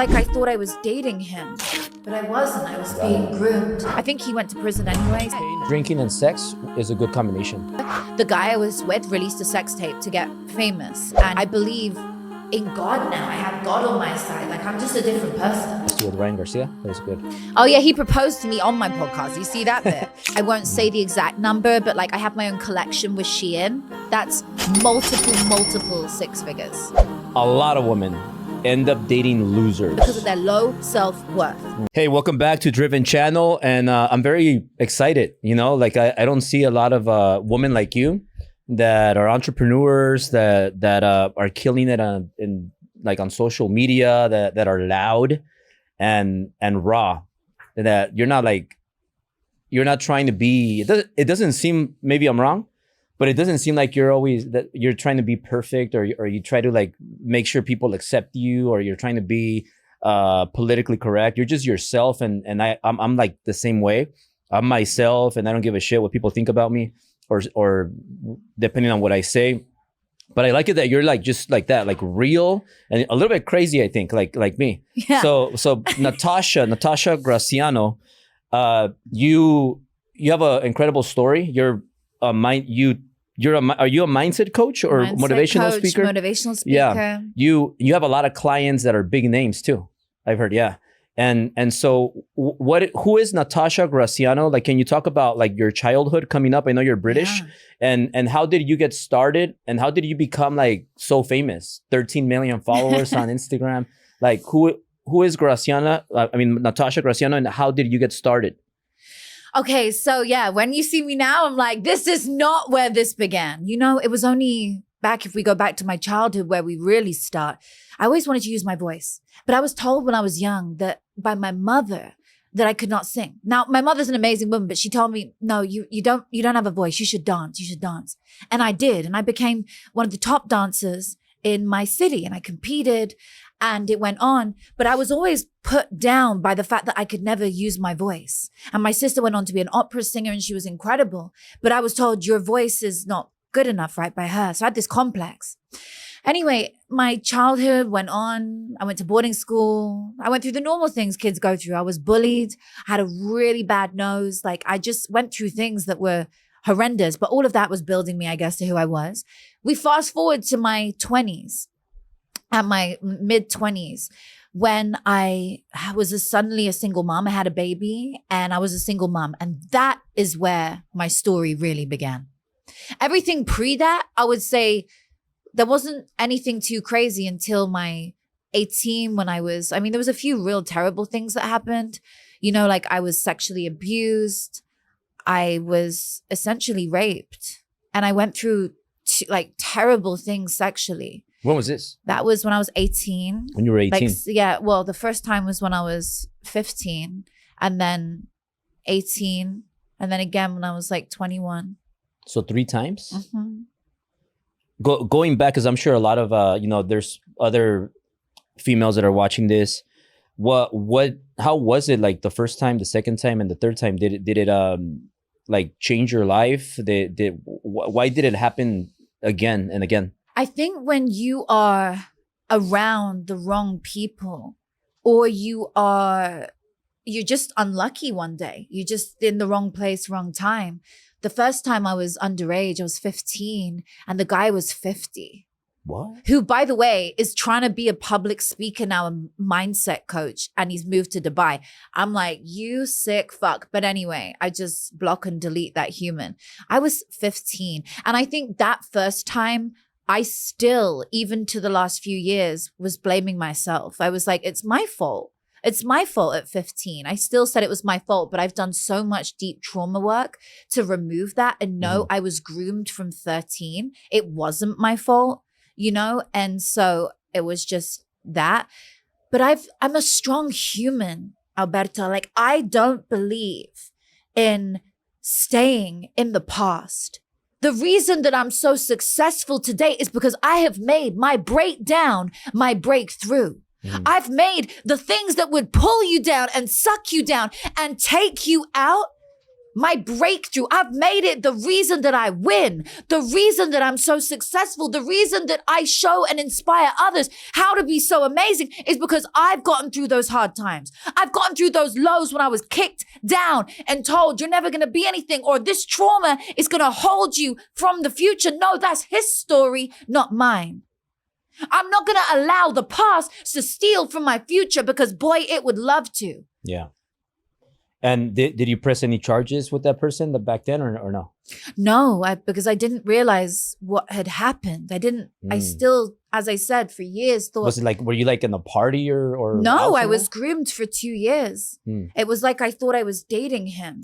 Like I thought I was dating him, but I wasn't. I was being groomed. I think he went to prison anyways. Drinking and sex is a good combination. The guy I was with released a sex tape to get famous. And I believe in God now. I have God on my side. Like I'm just a different person. With Ryan Garcia, that was good. Oh yeah, he proposed to me on my podcast. You see that bit? I won't say the exact number, but like I have my own collection with Shein. That's multiple six figures. A lot of women end up dating losers because of their low self-worth. Hey, welcome back to Driven Channel, and I'm very excited. You know, like I don't see a lot of women like you that are entrepreneurs that are killing it on on social media, that are loud and raw, that you're not trying to be. It doesn't seem, maybe I'm wrong, but it doesn't seem like you're trying to be perfect, or you try to like make sure people accept you, or you're trying to be politically correct. You're just yourself, and I'm like the same way. I'm myself, and I don't give a shit what people think about me, or depending on what I say. But I like it that you're like just like that, like real and a little bit crazy, I think, like me. Yeah. So Natasha Graziano, you have an incredible story. Are you a mindset coach or motivational speaker? Motivational speaker. Yeah. You have a lot of clients that are big names too, I've heard. Yeah. And so who is Natasha Graziano? Like, can you talk about like your childhood coming up? I know you're British. Yeah. And how did you get started? And how did you become like so famous? 13 million followers on Instagram. Like who is Graziano? Natasha Graziano, and how did you get started? Okay, so yeah, when you see me now, I'm like, this is not where this began. You know, it was only back, if we go back to my childhood, where we really start. I always wanted to use my voice, but I was told when I was young that by my mother that I could not sing. Now, my mother's an amazing woman, but she told me, no, you don't have a voice. You should dance. And I did. And I became one of the top dancers in my city, and I competed, and it went on. But I was always put down by the fact that I could never use my voice. And my sister went on to be an opera singer, and she was incredible. But I was told your voice is not good enough, right, by her. So I had this complex. Anyway, my childhood went on. I went to boarding school. I went through the normal things kids go through. I was bullied. I had a really bad nose. Like I just went through things that were horrendous, but all of that was building me, I guess, to who I was. We fast forward to my 20s. At my mid-20s, when I was suddenly a single mom. I had a baby and I was a single mom. And that is where my story really began. Everything pre that, I would say there wasn't anything too crazy until my 18 when there was a few real terrible things that happened. You know, like I was sexually abused. I was essentially raped. And I went through terrible things sexually. When was this? That was when I was 18. When you were 18? Well, the first time was when I was 15, and then 18, and then again when I was like 21. So 3 times? Mm-hmm. Going back, because I'm sure a lot of, there's other females that are watching this. How was it like the first time, the second time, and the third time? Did it like change your life? Why did it happen again and again? I think when you are around the wrong people, or you're just unlucky one day, you're just in the wrong place, wrong time. The first time I was underage, I was 15, and the guy was 50. What? Who, by the way, is trying to be a public speaker now, a mindset coach, and he's moved to Dubai. I'm like, you sick fuck. But anyway, I just block and delete that human. I was 15. And I think that first time, I still, even to the last few years, was blaming myself. I was like, it's my fault. It's my fault at 15. I still said it was my fault, but I've done so much deep trauma work to remove that and know I was groomed from 13. It wasn't my fault, you know? And so it was just that. But I'm a strong human, Alberto. Like, I don't believe in staying in the past. The reason that I'm so successful today is because I have made my breakdown my breakthrough. I've made the things that would pull you down and suck you down and take you out My breakthrough, I've made it the reason that I win, the reason that I'm so successful, the reason that I show and inspire others how to be so amazing is because I've gotten through those hard times. I've gotten through those lows when I was kicked down and told you're never going to be anything, or this trauma is going to hold you from the future. No, that's his story, not mine. I'm not going to allow the past to steal from my future because boy, it would love to. Yeah. And did you press any charges with that person back then or no? No, because I didn't realize what had happened. I still, as I said, for years thought. Was it like, were you like in a party or? No, I was groomed for 2 years. It was like I thought I was dating him.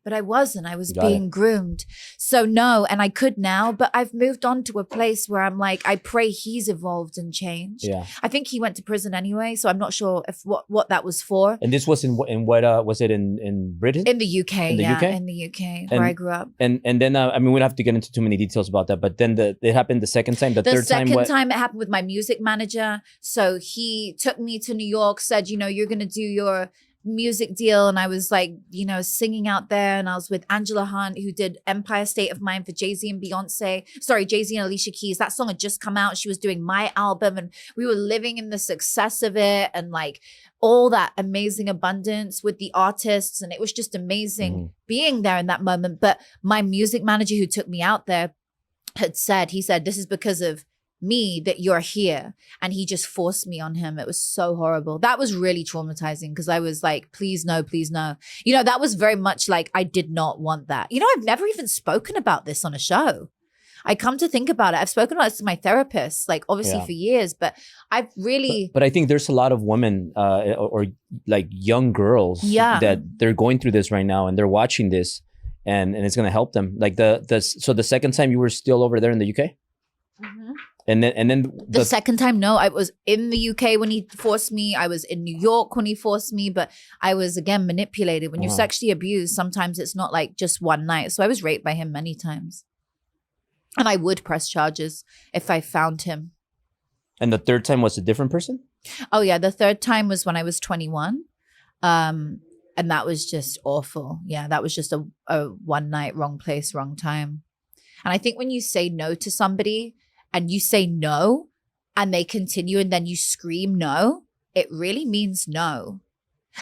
But I wasn't. I was being groomed. So no, and I could now, but I've moved on to a place where I'm like, I pray he's evolved and changed. Yeah. I think he went to prison anyway, so I'm not sure if what that was for. And this was in what was it in Britain? In the UK, in the UK? In the UK, where I grew up. And then I mean, we don't have to get into too many details about that, but then it happened the second time, the third time. The second time it happened with my music manager. So he took me to New York, said, you're going to do your music deal, and I was like, singing out there, and I was with Angela Hunt, who did Empire State of Mind for Jay-Z and Jay-Z and Alicia Keys. That song had just come out. She was doing my album, and we were living in the success of it and like all that amazing abundance with the artists, and it was just amazing being there in that moment. But my music manager who took me out there he said, this is because of me that you're here, and he just forced me on him. It was so horrible. That was really traumatizing because I was like, please no, please no. That was very much like I did not want that. I've never even spoken about this on a show. I come to think about it, I've spoken about this to my therapist, like obviously for years, but I've really but I think there's a lot of women or like young girls that they're going through this right now, and they're watching this and it's going to help them. Like so the second time you were still over there in the UK? And then the second time, no, I was in the UK when he forced me. I was in New York when he forced me, but I was again manipulated. When you're sexually abused, sometimes it's not like just one night. So I was raped by him many times, and I would press charges if I found him. And the third time was a different person? Oh yeah, the third time was when I was 21, and that was just awful. Yeah, that was just a one night, wrong place, wrong time. And I think when you say no to somebody, and you say no, and they continue, and then you scream no, it really means no.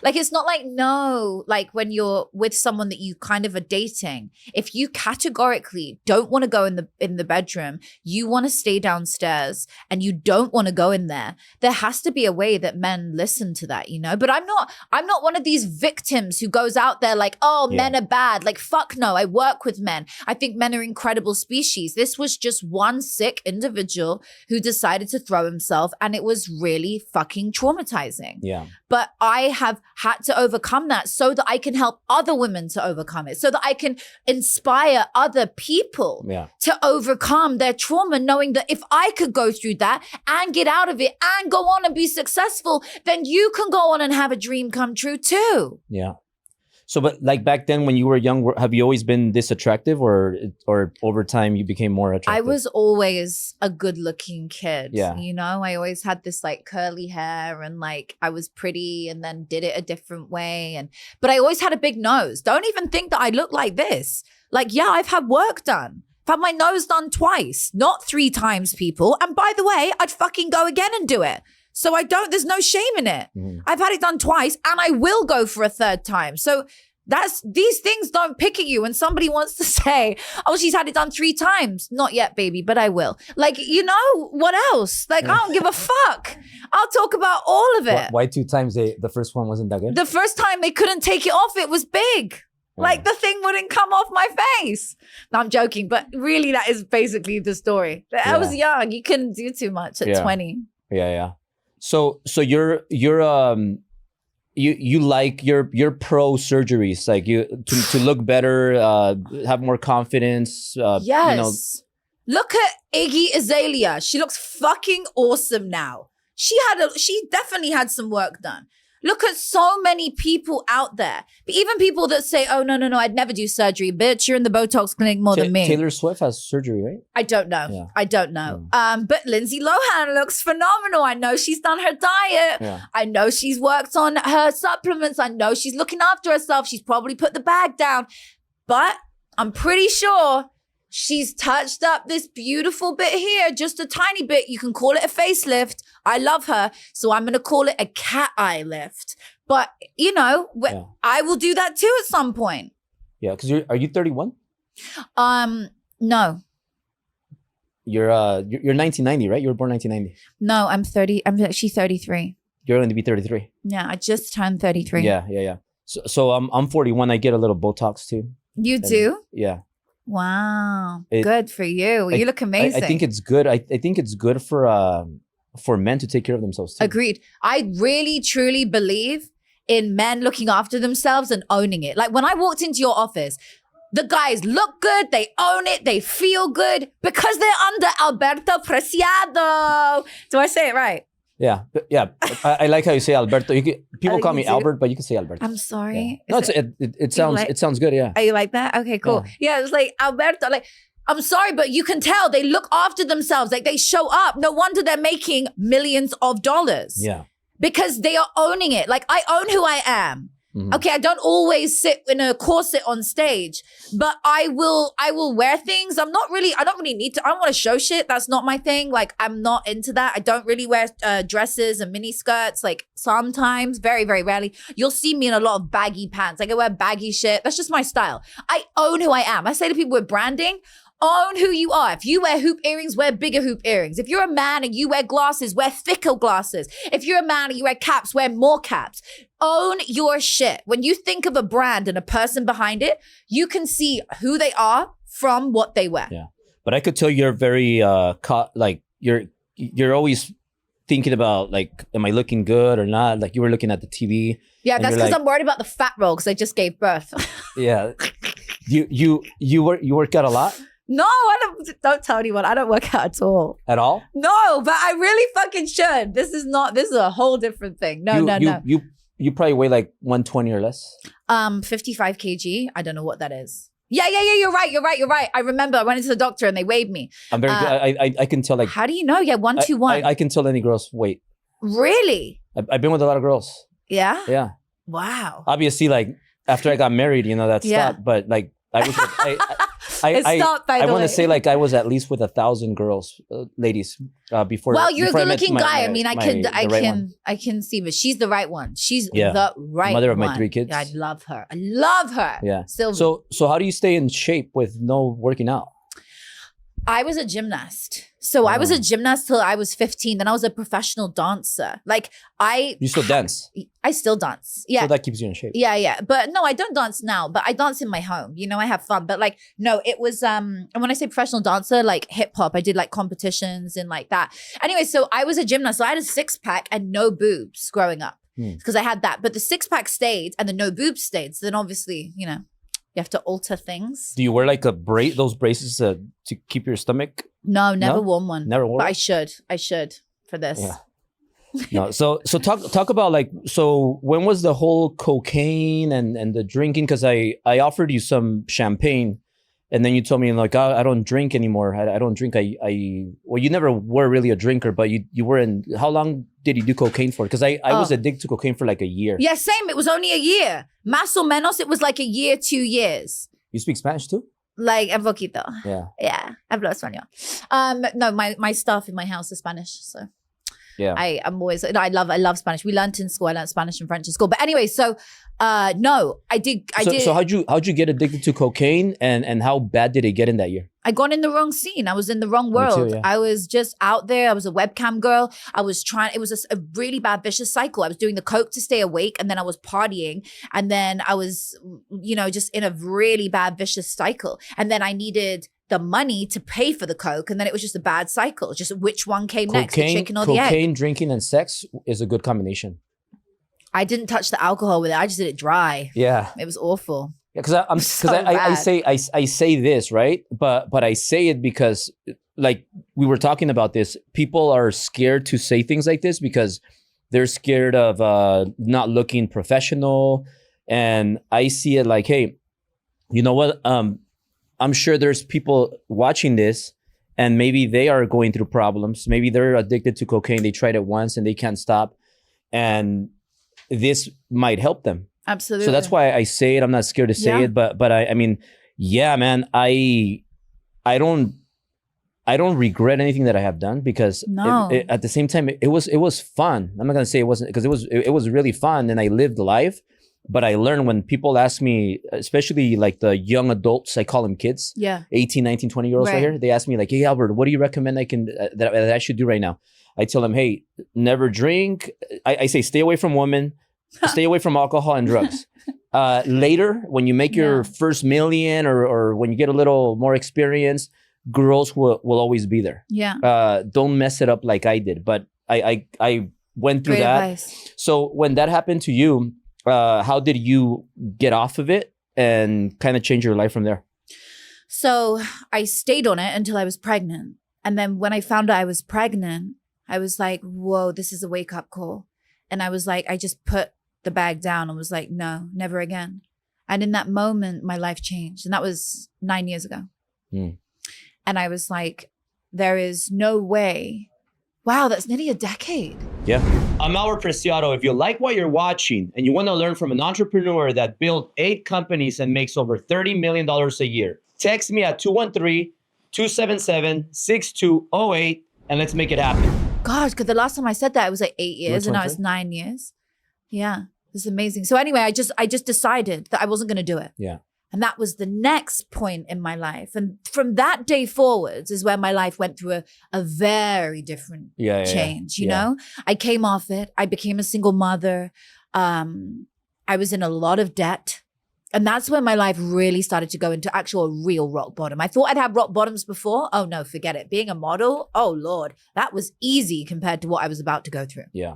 Like, it's not like no, like when you're with someone that you kind of are dating. If you categorically don't want to go in the bedroom, you want to stay downstairs and you don't want to go in there has to be a way that men listen to that, But I'm not one of these victims who goes out there like, men are bad. Like, fuck no, I work with men. I think men are incredible species. This was just one sick individual who decided to throw himself, and it was really fucking traumatizing. Yeah. But I have had to overcome that so that I can help other women to overcome it, so that I can inspire other people to overcome their trauma, knowing that if I could go through that and get out of it and go on and be successful, then you can go on and have a dream come true too. Yeah. So, but like back then when you were young, have you always been this attractive, or over time you became more attractive? I was always a good looking kid. Yeah. I always had this like curly hair, and like I was pretty, and then did it a different way. But I always had a big nose. Don't even think that I look like this. Like, yeah, I've had work done. I've had my nose done twice, not 3 times, people. And by the way, I'd fucking go again and do it. So there's no shame in it. I've had it done twice, and I will go for a third time. So these things don't pick at you. When somebody wants to say, oh, she's had it done 3 times. Not yet, baby, but I will. Like, what else? Like, I don't give a fuck. I'll talk about all of it. Why 2 times? The first one wasn't that good? The first time they couldn't take it off. It was big. Like, the thing wouldn't come off my face. No, I'm joking. But really, that is basically the story. I was young. You couldn't do too much at 20. Yeah. So you're you like your pro surgeries, like to look better, have more confidence. Yes. Look at Iggy Azalea. She looks fucking awesome now. She definitely had some work done. Look at so many people out there. But even people that say, oh, no, I'd never do surgery. Bitch, you're in the Botox clinic more than me. Taylor Swift has surgery, right? I don't know. Yeah. I don't know. But Lindsay Lohan looks phenomenal. I know she's done her diet. Yeah. I know she's worked on her supplements. I know she's looking after herself. She's probably put the bag down. But I'm pretty sure she's touched up this beautiful bit here, just a tiny bit. You can call it a facelift. I love her. So I'm going to call it a cat eye lift. But, you know, I will do that too at some point. Yeah, because are you 31? No. You're 1990, right? You were born 1990. No, I'm 30. I'm actually 33. You're going to be 33. Yeah, I just turned 33. Yeah. So I'm 41. I get a little Botox too. You do? Yeah. Wow. Good for you. You look amazing. I think it's good. I think it's good for men to take care of themselves too. Agreed. I really, truly believe in men looking after themselves and owning it. Like when I walked into your office, the guys look good, they own it, they feel good because they're under Alberto Preciado. Do I say it right? Yeah. I like how you say Alberto. People call me Albert, but you can say Alberto. I'm sorry. Yeah. No, it sounds good. Yeah. Are you like that? Okay, cool. Yeah, it's like Alberto. Like, I'm sorry, but you can tell they look after themselves. Like they show up. No wonder they're making millions of dollars. Yeah. Because they are owning it. Like I own who I am. Mm-hmm. Okay, I don't always sit in a corset on stage, but I will wear things. I don't really need to. I don't want to show shit. That's not my thing. Like I'm not into that. I don't really wear dresses and mini skirts. Like sometimes, very, very rarely, you'll see me in a lot of baggy pants. Like I wear baggy shit. That's just my style. I own who I am. I say to people with branding, own who you are. If you wear hoop earrings, wear bigger hoop earrings. If you're a man and you wear glasses, wear thicker glasses. If you're a man and you wear caps, wear more caps. Own your shit. When you think of a brand and a person behind it, you can see who they are from what they wear. Yeah. But I could tell you're very, you're always thinking about like, am I looking good or not? Like you were looking at the TV. Yeah, that's because I'm worried about the fat roll because I just gave birth. Yeah. You work out a lot? No, don't tell anyone. I don't work out at all. At all? No, but I really fucking should. This is a whole different thing. No. You probably weigh like 120 or less? 55 kg. I don't know what that is. Yeah. You're right. I remember I went into the doctor and they weighed me. I'm very good. I can tell like. How do you know? Yeah, 121. I can tell any girl's weight. Really? I've been with a lot of girls. Yeah? Yeah. Wow. Obviously, like after I got married, that stopped. But like I was I want to say like I was at least with 1,000 girls, ladies, before. Well, you're a good-looking guy. I I can see, but she's the right one. She's the right mother of one. my 3 kids. Yeah, I love her. Yeah. Sylvie. So how do you stay in shape with no working out? I was a gymnast. So I was a gymnast till I was 15. Then I was a professional dancer. You still dance? I still dance. Yeah. So that keeps you in shape. Yeah. But no, I don't dance now, but I dance in my home. I have fun. But no, it was, and when I say professional dancer, like hip hop, I did like competitions and like that. Anyway, so I was a gymnast. So I had a 6-pack and no boobs growing up because I had that. But the 6-pack stayed and the no boobs stayed. So then obviously, you have to alter things. Do you wear like those braces to keep your stomach? No, never worn one. Never worn. But I should for this. Yeah. No. So talk about so when was the whole cocaine and the drinking? Because I offered you some champagne, and then you told me like I don't drink anymore. I don't drink. Well, you never were really a drinker, but you were in. How long did you do cocaine for? Because I was addicted to cocaine for like a year. Yeah, same. It was only a year. Más o menos, it was like a year, 2 years. You speak Spanish too? Like un poquito. Yeah. Yeah. Hablo español. No, my staff in my house is Spanish, so. Yeah. I'm always, I love Spanish. We learned in school. I learned Spanish and French in school. But anyway, so no, I did. So how'd you get addicted to cocaine and how bad did it get in that year? I got in the wrong scene. I was in the wrong world. Me too, yeah. I was just out there. I was a webcam girl. I was it was a really bad vicious cycle. I was doing the coke to stay awake and then I was partying. And then I was, just in a really bad vicious cycle. And then I needed the money to pay for the coke. And then it was just a bad cycle. Just which one came next, the chicken or the egg. Cocaine, drinking, and sex is a good combination. I didn't touch the alcohol with it. I just did it dry. Yeah. It was awful. Yeah, because I say this, right? But I say it because like we were talking about this, people are scared to say things like this because they're scared of not looking professional. And I see it like, hey, you know what? I'm sure there's people watching this and maybe they are going through problems. Maybe they're addicted to cocaine. They tried it once and they can't stop. And this might help them. Absolutely. So that's why I say it. I'm not scared to say it. But I mean, Yeah, man. I don't regret anything that I have done because No. at the same time it was fun. I'm not gonna say it wasn't, because it was really fun and I lived life. But I learned when people ask me, especially like the young adults, I call them kids, Yeah. 18, 19, 20-year-olds right here. They ask me like, hey, Albert, what do you recommend that I should do right now? I tell them, hey, never drink. I say, stay away from women, stay away from alcohol and drugs. Later, when you make your first million or when you get a little more experience, girls will always be there. Yeah. Don't mess it up like I did. But I went through Great that. advice. So when that happened to you, how did you get off of it and kind of change your life from there? So I stayed on it until I was pregnant. And then when I found out I was pregnant, I was like, whoa, this is a wake up call. And I was like, I just put the bag down and was like, no, never again. And in that moment, my life changed. And that was 9 years ago. Mm. And I was like, there is no way. Wow, that's nearly a decade. Yeah. I'm Albert Preciado. If you like what you're watching and you want to learn from an entrepreneur that built 8 companies and makes over $30 million a year, text me at 213-277-6208 and let's make it happen. Gosh, because the last time I said that, it was like 8 years and now it's 9 years. Yeah, it's amazing. So anyway, I just decided that I wasn't going to do it. Yeah. And that was the next point in my life. And from that day forwards is where my life went through a very different change, you know? I came off it. I became a single mother. I was in a lot of debt. And that's when my life really started to go into actual real rock bottom. I thought I'd have rock bottoms before. Oh no, forget it. Being a model, oh Lord, that was easy compared to what I was about to go through. Yeah.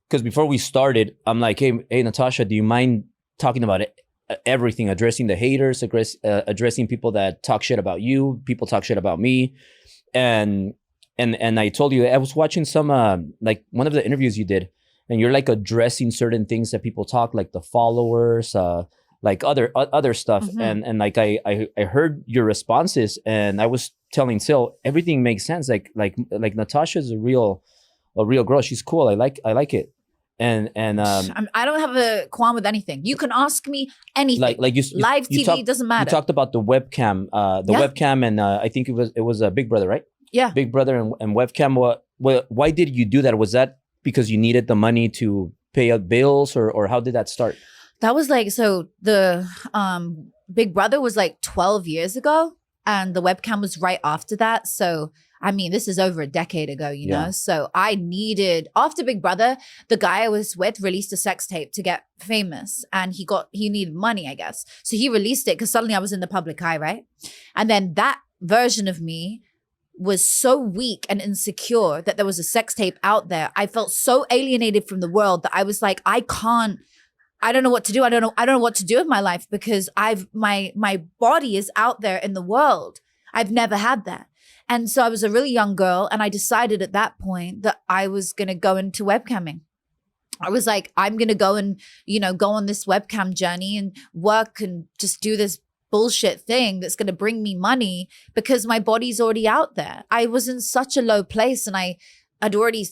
Because before we started, I'm like, hey, Natasha, do you mind talking about it? Everything, addressing the haters, addressing people that talk shit about you, people talk shit about me. And I told you, I was watching some, like one of the interviews you did, and you're like addressing certain things that people talk, like the followers, like other stuff. Mm-hmm. And like, I heard your responses and I was telling Sil, everything makes sense. Like Natasha's a real girl. She's cool. I like it. And I don't have a qualm with anything. You can ask me anything. Like you live TV doesn't matter. You talked about the webcam, webcam, and I think it was a Big Brother, right? Yeah, Big Brother and webcam. Why did you do that? Was that because you needed the money to pay out bills, or how did that start? That was like, so the Big Brother was like 12 years ago, and the webcam was right after that. So I mean, this is over a decade ago, you know? So I needed, after Big Brother, the guy I was with released a sex tape to get famous, and he needed money, I guess. So he released it because suddenly I was in the public eye, right? And then that version of me was so weak and insecure that there was a sex tape out there. I felt so alienated from the world that I was like, I don't know what to do. I don't know what to do with my life because my body is out there in the world. I've never had that. And so I was a really young girl, and I decided at that point that I was going to go into webcamming. I was like, I'm going to go and, go on this webcam journey and work and just do this bullshit thing that's going to bring me money because my body's already out there. I was in such a low place, and I'd already,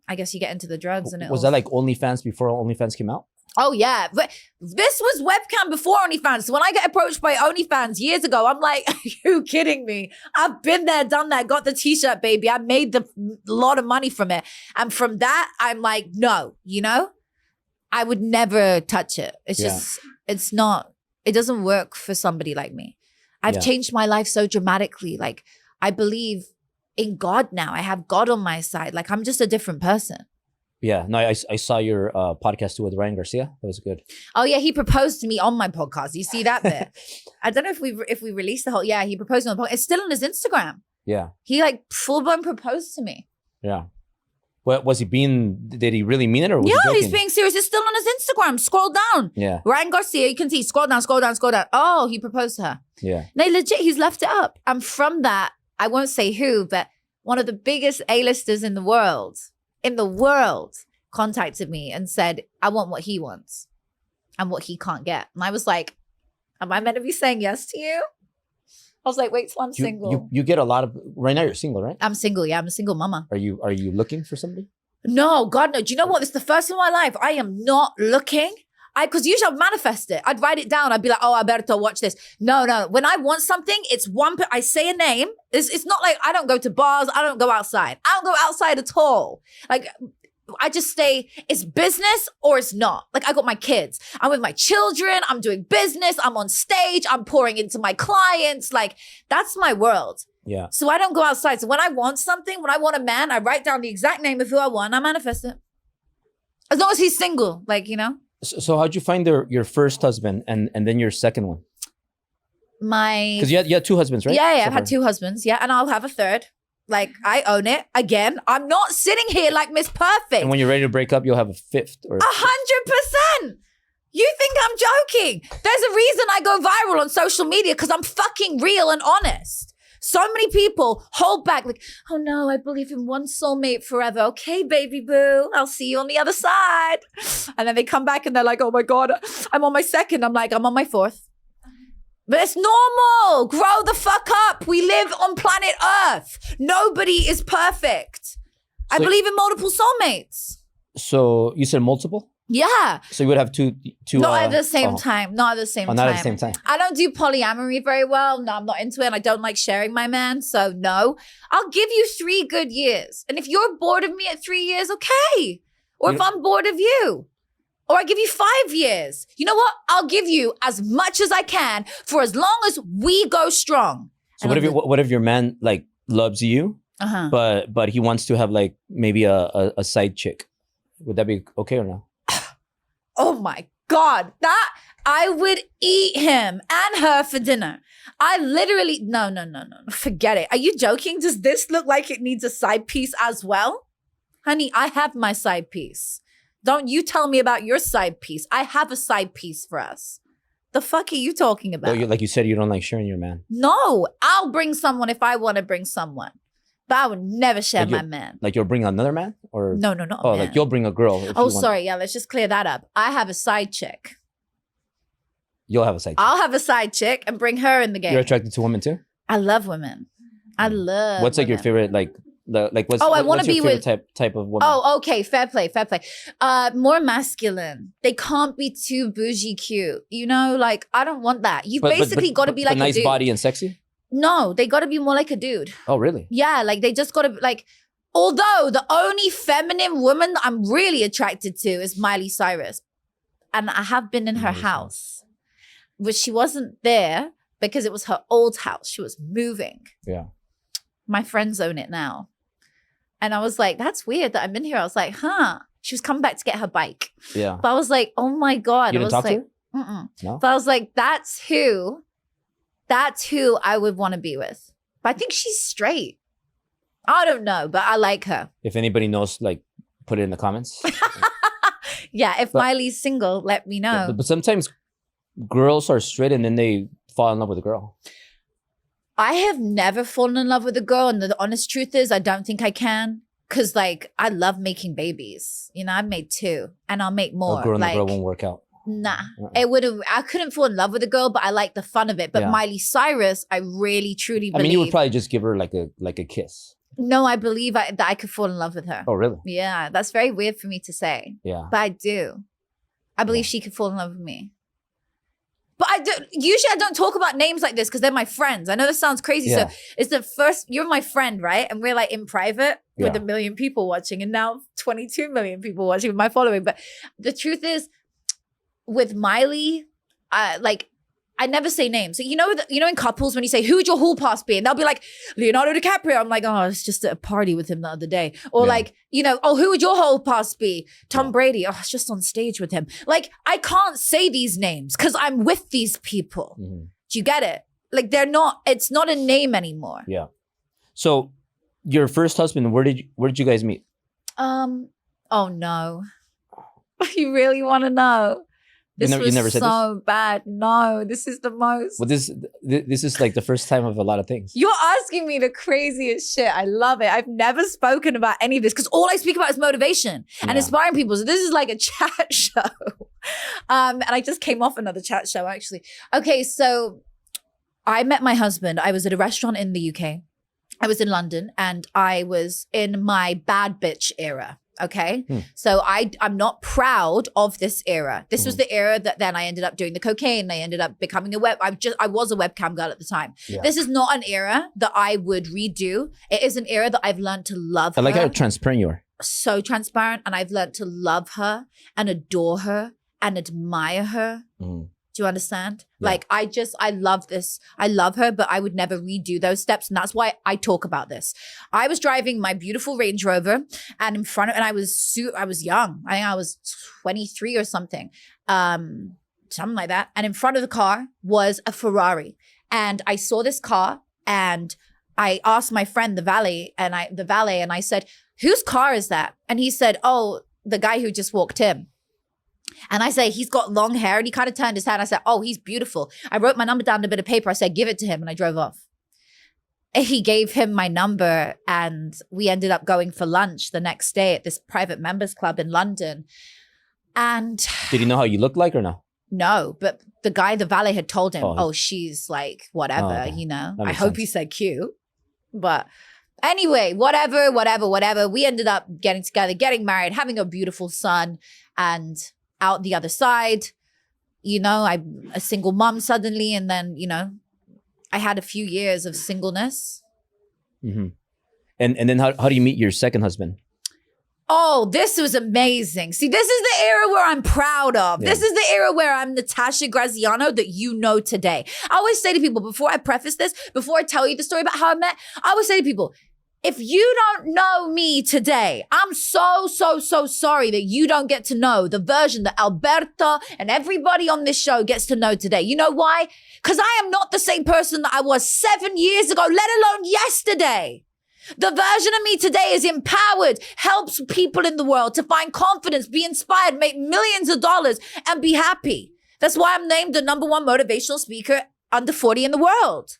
I guess you get into the drugs and it was that like OnlyFans before OnlyFans came out? Oh, yeah. But this was webcam before OnlyFans. So when I get approached by OnlyFans years ago, I'm like, are you kidding me? I've been there, done that, got the t-shirt, baby. I made a lot of money from it. And from that, I'm like, no, I would never touch it. It's just, it doesn't work for somebody like me. I've changed my life so dramatically. Like, I believe in God now. I have God on my side. Like, I'm just a different person. Yeah, no, I saw your podcast too with Ryan Garcia. That was good. Oh yeah, he proposed to me on my podcast. You see that bit? I don't know if we released the whole. Yeah, he proposed on the podcast. It's still on his Instagram. Yeah, he like full blown proposed to me. Yeah, what was he being? Did he really mean it, or was he joking? He's being serious. It's still on his Instagram. Scroll down. Yeah, Ryan Garcia. You can see. Scroll down. Scroll down. Scroll down. Oh, he proposed to her. Yeah, they legit. He's left it up. And from that, I won't say who, but one of the biggest A-listers in the world. Contacted me and said, I want what he wants and what he can't get. And I was like, am I meant to be saying yes to you? I was like, wait till I'm single. You get a lot of, right now you're single, right? I'm single, yeah. I'm a single mama. Are you looking for somebody? No, God, no. Do you know what? This is the first time in my life I am not looking. because usually I'd manifest it. I'd write it down. I'd be like, oh, Alberto, watch this. No. When I want something, it's I say a name. It's not like I don't go to bars. I don't go outside. I don't go outside at all. Like, I just stay, it's business or it's not. Like, I got my kids. I'm with my children. I'm doing business. I'm on stage. I'm pouring into my clients. Like, that's my world. Yeah. So I don't go outside. So when I want something, when I want a man, I write down the exact name of who I want. I manifest it. As long as he's single, like, you know. So how'd you find your first husband and then your second one? Because you had two husbands, right? Yeah, I've had two husbands. Yeah, and I'll have a third. Like, I own it. Again, I'm not sitting here like Miss Perfect. And when you're ready to break up, you'll have a fifth. 100%. You think I'm joking? There's a reason I go viral on social media because I'm fucking real and honest. So many people hold back like, oh no, I believe in one soulmate forever. Okay, baby boo, I'll see you on the other side. And then they come back and they're like, oh my God, I'm on my second. I'm like, I'm on my fourth. But it's normal. Grow the fuck up. We live on planet Earth. Nobody is perfect. I believe in multiple soulmates. So you said multiple? Yeah. So you would have two Not at the same time. Not at the same time. Not at the same time. I don't do polyamory very well. No, I'm not into it. And I don't like sharing my man. So no. I'll give you 3 good years. And if you're bored of me at 3 years, okay. Or if I'm bored of you. Or I give you 5 years. You know what? I'll give you as much as I can for as long as we go strong. So what if your man like loves you, but he wants to have like maybe a side chick? Would that be okay or no? Oh my God, that I would eat him and her for dinner. I literally, no, forget it. Are you joking? Does this look like it needs a side piece as well? Honey, I have my side piece. Don't you tell me about your side piece. I have a side piece for us. The fuck are you talking about? Well, like you said, you don't like sharing your man. No, I'll bring someone if I want to bring someone. But I would never share my man. Like you'll bring another man? Or No, not Oh, man. like you'll bring a girl. Sorry. Yeah, let's just clear that up. I have a side chick. You'll have a side chick. I'll have a side chick and bring her in the game. You're attracted to women too? I love women. I love What's like women. your favorite, what's I want to be your with type of woman? Oh, okay. Fair play. More masculine. They can't be too bougie cute. You know, like, I don't want that. You basically got to be like a nice dude. body and sexy? No, they got to be more like a dude. Oh, really? Yeah, like they just got to like, although the only feminine woman I'm really attracted to is Miley Cyrus. And I have been in her house, which she wasn't there because it was her old house. She was moving. Yeah. My friends own it now. And I was like, that's weird that I'm in here. I was like, huh. She was coming back to get her bike. Yeah. But I was like, oh my God. You didn't talk to her? No. But I was like, that's who I would want to be with. But I think she's straight. I don't know, but I like her. If anybody knows, like, put it in the comments. Yeah, if Miley's single, let me know. Yeah, but sometimes girls are straight and then they fall in love with a girl. I have never fallen in love with a girl. And the honest truth is, I don't think I can. Because, like, I love making babies. You know, I've made 2 and I'll make more. A girl and like, a girl won't work out. Nah, I couldn't fall in love with a girl, but I like the fun of it. But Miley Cyrus, I really, truly believe. I mean, you would probably just give her like a kiss. No, I believe that I could fall in love with her. Oh, really? Yeah, that's very weird for me to say. Yeah. But I do. I believe she could fall in love with me. But usually I don't talk about names like this because they're my friends. I know this sounds crazy. Yeah. So it's the first, you're my friend, right? And we're like in private with 1 million people watching and now 22 million people watching with my following. But the truth is, with Miley, I never say names. So you know in couples when you say, who would your hall pass be? And they'll be like, Leonardo DiCaprio. I'm like, oh, it's just at a party with him the other day. Or like, oh, who would your hall pass be? Tom Brady. Oh, it's just on stage with him. Like, I can't say these names because I'm with these people. Mm-hmm. Do you get it? Like, it's not a name anymore. Yeah. So your first husband, where did you guys meet? Oh no. You really want to know? This was never said so this? bad. No, this is the most. Well, this is like the first time of a lot of ththings. You're asking me the craziest shit. I love it. I've never spoken about any of this because all I speak about is motivation and inspiring people. So this is like a chat show. And I just came off another chat show actually. Okay, so I met my husband. I was at a restaurant in the UK. I was in London and I was in my bad bitch era. Okay. So I'm not proud of this era. This was the era that then I ended up doing the cocaine. I ended up becoming I was a webcam girl at the time. Yeah. This is not an era that I would redo. It is an era that I've learned to love her. I like how transparent you are. So transparent. And I've learned to love her and adore her and admire her. Do you understand? Yeah. Like, I love this. I love her, but I would never redo those steps. And that's why I talk about this. I was driving my beautiful Range Rover and I was young. I think I was 23 or something. Something like that. And in front of the car was a Ferrari. And I saw this car and I asked my friend, the valet, and I said, whose car is that? And he said, oh, the guy who just walked in. And I say, he's got long hair, and he kind of turned his head. And I said, oh, he's beautiful. I wrote my number down on a bit of paper. I said, give it to him. And I drove off. And he gave him my number and we ended up going for lunch the next day at this private members club in London. And did he know how you looked like or no? No, but the valet had told him, oh she's like, whatever, okay. you know. That I makes hope sense. he said cute. But anyway, whatever. We ended up getting together, getting married, having a beautiful son, and out the other side, you know, I'm a single mom suddenly. And then, you know, I had a few years of singleness. And then how do you meet your second husband? Oh, this was amazing. See, this is the era where I'm proud of. Yeah. This is the era where I'm Natasha Graziano that you know today. I always say to people, before I preface this, before I tell you the story about how I met, I always say to people, if you don't know me today, I'm so sorry that you don't get to know the version that Alberto and everybody on this show gets to know today. You know why? Because I am not the same person that I was 7 years ago, let alone yesterday. The version of me today is empowered, helps people in the world to find confidence, be inspired, make millions of dollars, and be happy. That's why I'm named the #1 motivational speaker under 40 in the world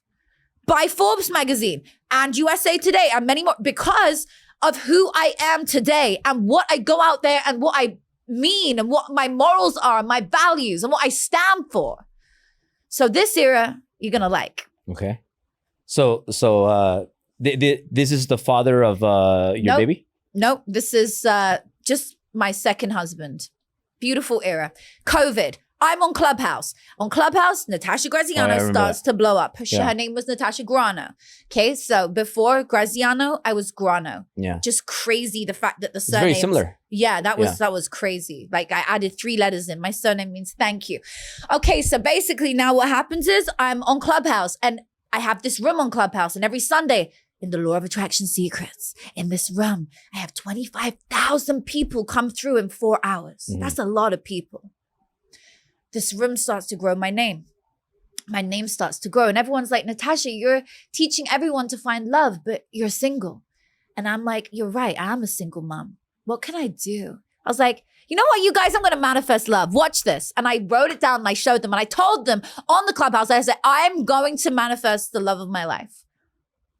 by Forbes magazine and USA Today and many more, because of who I am today and what I go out there and what I mean and what my morals are, my values and what I stand for. So this era, you're going to like. Okay. So this is the father of your baby? Nope. This is just my second husband. Beautiful era. COVID. I'm on Clubhouse. On Clubhouse, Natasha Graziano starts to blow up. Her name was Natasha Grano. Okay, so before Graziano, I was Grano. Yeah. Just crazy the fact that the It's surname. very similar. Yeah, that was crazy. Like I added 3 letters in. My surname means thank you. Okay, so basically now what happens is I'm on Clubhouse and I have this room on Clubhouse, and every Sunday in the Law of Attraction Secrets, in this room, I have 25,000 people come through in 4 hours. That's a lot of people. This room starts to grow my name. My name starts to grow. And everyone's like, Natasha, you're teaching everyone to find love, but you're single. And I'm like, you're right. I'm a single mom. What can I do? I was like, you know what, you guys, I'm going to manifest love. Watch this. And I wrote it down and I showed them. And I told them on the Clubhouse, I said, I'm going to manifest the love of my life.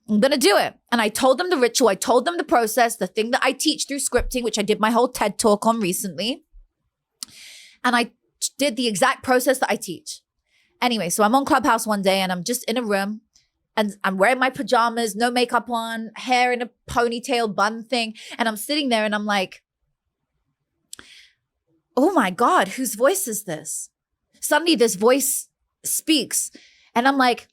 I'm going to do it. And I told them the ritual. I told them the process, the thing that I teach through scripting, which I did my whole TED talk on recently. And I did the exact process that I teach. Anyway, so I'm on Clubhouse one day and I'm just in a room and I'm wearing my pajamas, no makeup on, hair in a ponytail bun thing. And I'm sitting there and I'm like, oh my God, whose voice is this? Suddenly this voice speaks and I'm like,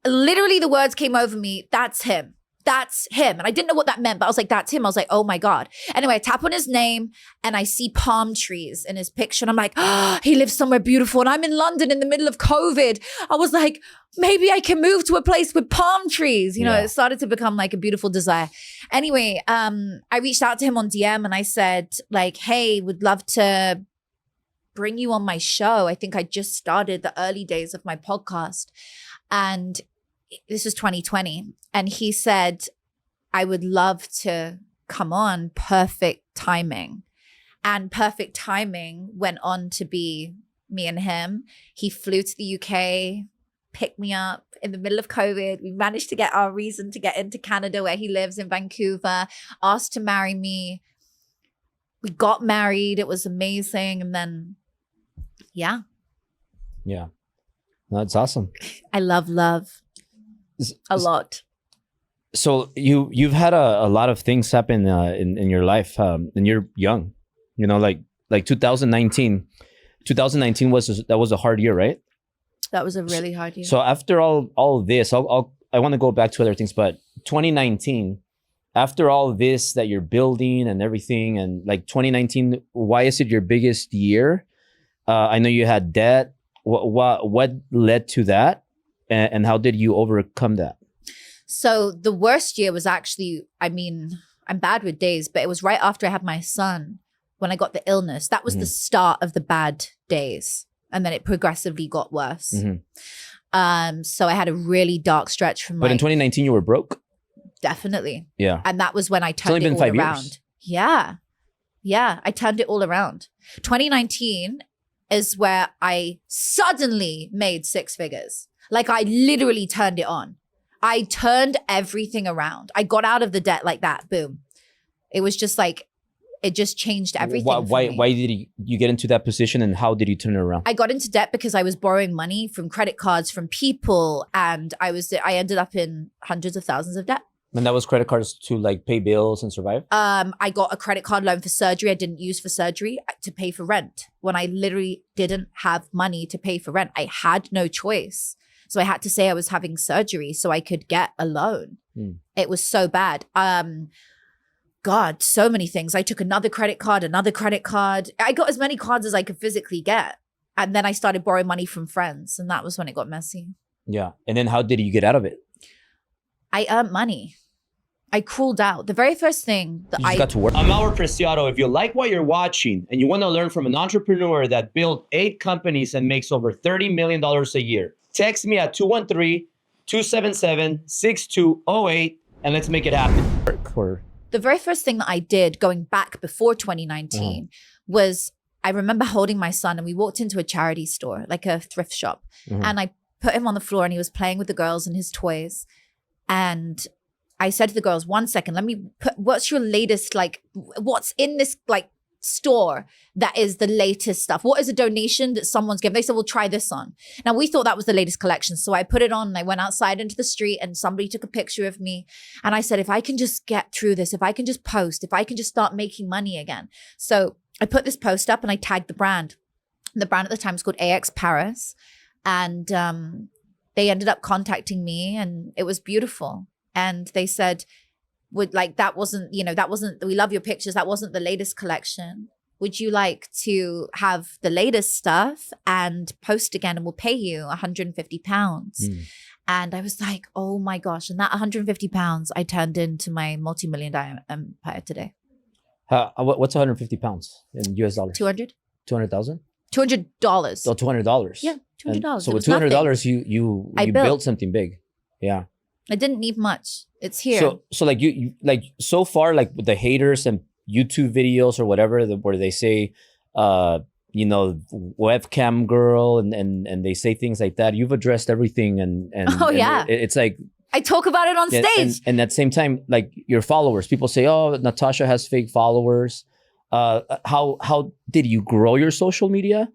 literally the words came over me, that's him. That's him. And I didn't know what that meant, but I was like, that's him. I was like, oh my God. Anyway, I tap on his name and I see palm trees in his picture. And I'm like, oh, he lives somewhere beautiful. And I'm in London in the middle of COVID. I was like, maybe I can move to a place with palm trees. You know, it started to become like a beautiful desire. Anyway, I reached out to him on DM and I said like, hey, would love to bring you on my show. I think I just started the early days of my podcast. And this was 2020. And he said, I would love to come on. Perfect timing. And perfect timing went on to be me and him. He flew to the UK, picked me up in the middle of COVID. We managed to get our reason to get into Canada where he lives in Vancouver, asked to marry me. We got married. It was amazing. And then, yeah. Yeah. That's awesome. I love love. A lot. So you've had a lot of things happen in your life, and you're young, you know, like 2019. 2019 was a hard year, right? That was a really hard year. So after all of this, I want to go back to other things, but 2019, after all of this that you're building and everything, and like 2019, why is it your biggest year? I know you had debt. What led to that, and how did you overcome that? So the worst year was actually, I mean, I'm bad with days, but it was right after I had my son when I got the illness. That was the start of the bad days. And then it progressively got worse. So I had a really dark stretch from But in 2019, you were broke? Definitely. Yeah. And that was when I turned it all around. Years. Yeah. Yeah. I turned it all around. 2019 is where I suddenly made 6 figures. Like I literally turned it on. I turned everything around. I got out of the debt like that. Boom. It was just like, it just changed everything. Why did you get into that position, and how did you turn it around? I got into debt because I was borrowing money from credit cards from people, and I ended up in hundreds of thousands of debt. And that was credit cards to like pay bills and survive? I got a credit card loan for surgery I didn't use for surgery to pay for rent when I literally didn't have money to pay for rent. I had no choice. So I had to say I was having surgery so I could get a loan. It was so bad. God, so many things. I took another credit card. I got as many cards as I could physically get. And then I started borrowing money from friends. And that was when it got messy. Yeah. And then how did you get out of it? I earned money. I crawled out. The very first thing that I got to work. I'm Albert Preciado. If you like what you're watching and you want to learn from an entrepreneur that built 8 companies and makes over $30 million a year, text me at 213-277-6208 and let's make it happen. The very first thing that I did going back before 2019 was I remember holding my son and we walked into a charity store, like a thrift shop. And I put him on the floor and he was playing with the girls and his toys. And I said to the girls, 1 second, let me put, what's your latest, like, what's in this, like, store that is the latest stuff? What is a donation that someone's given? They said, well, try this on. Now, we thought that was the latest collection. So I put it on and I went outside into the street and somebody took a picture of me. And I said, if I can just get through this, if I can just post, if I can just start making money again. So I put this post up and I tagged the brand. The brand at the time was called AX Paris. And they ended up contacting me and it was beautiful. And they said, we love your pictures. That wasn't the latest collection. Would you like to have the latest stuff and post again and we'll pay you 150 pounds? And I was like, oh my gosh. And that 150 pounds I turned into my multi-million-dollar empire today. What's 150 pounds in US dollars? 200. 200,000? $200. Oh, $200. Yeah, $200. So with $200, you built something big. Yeah. I didn't need much. It's here. So like you like so far, like with the haters and YouTube videos or whatever, where they say, webcam girl and they say things like that. You've addressed everything and it's like I talk about it on stage. And at the same time, like your followers, people say, oh, Natasha has fake followers. How did you grow your social media?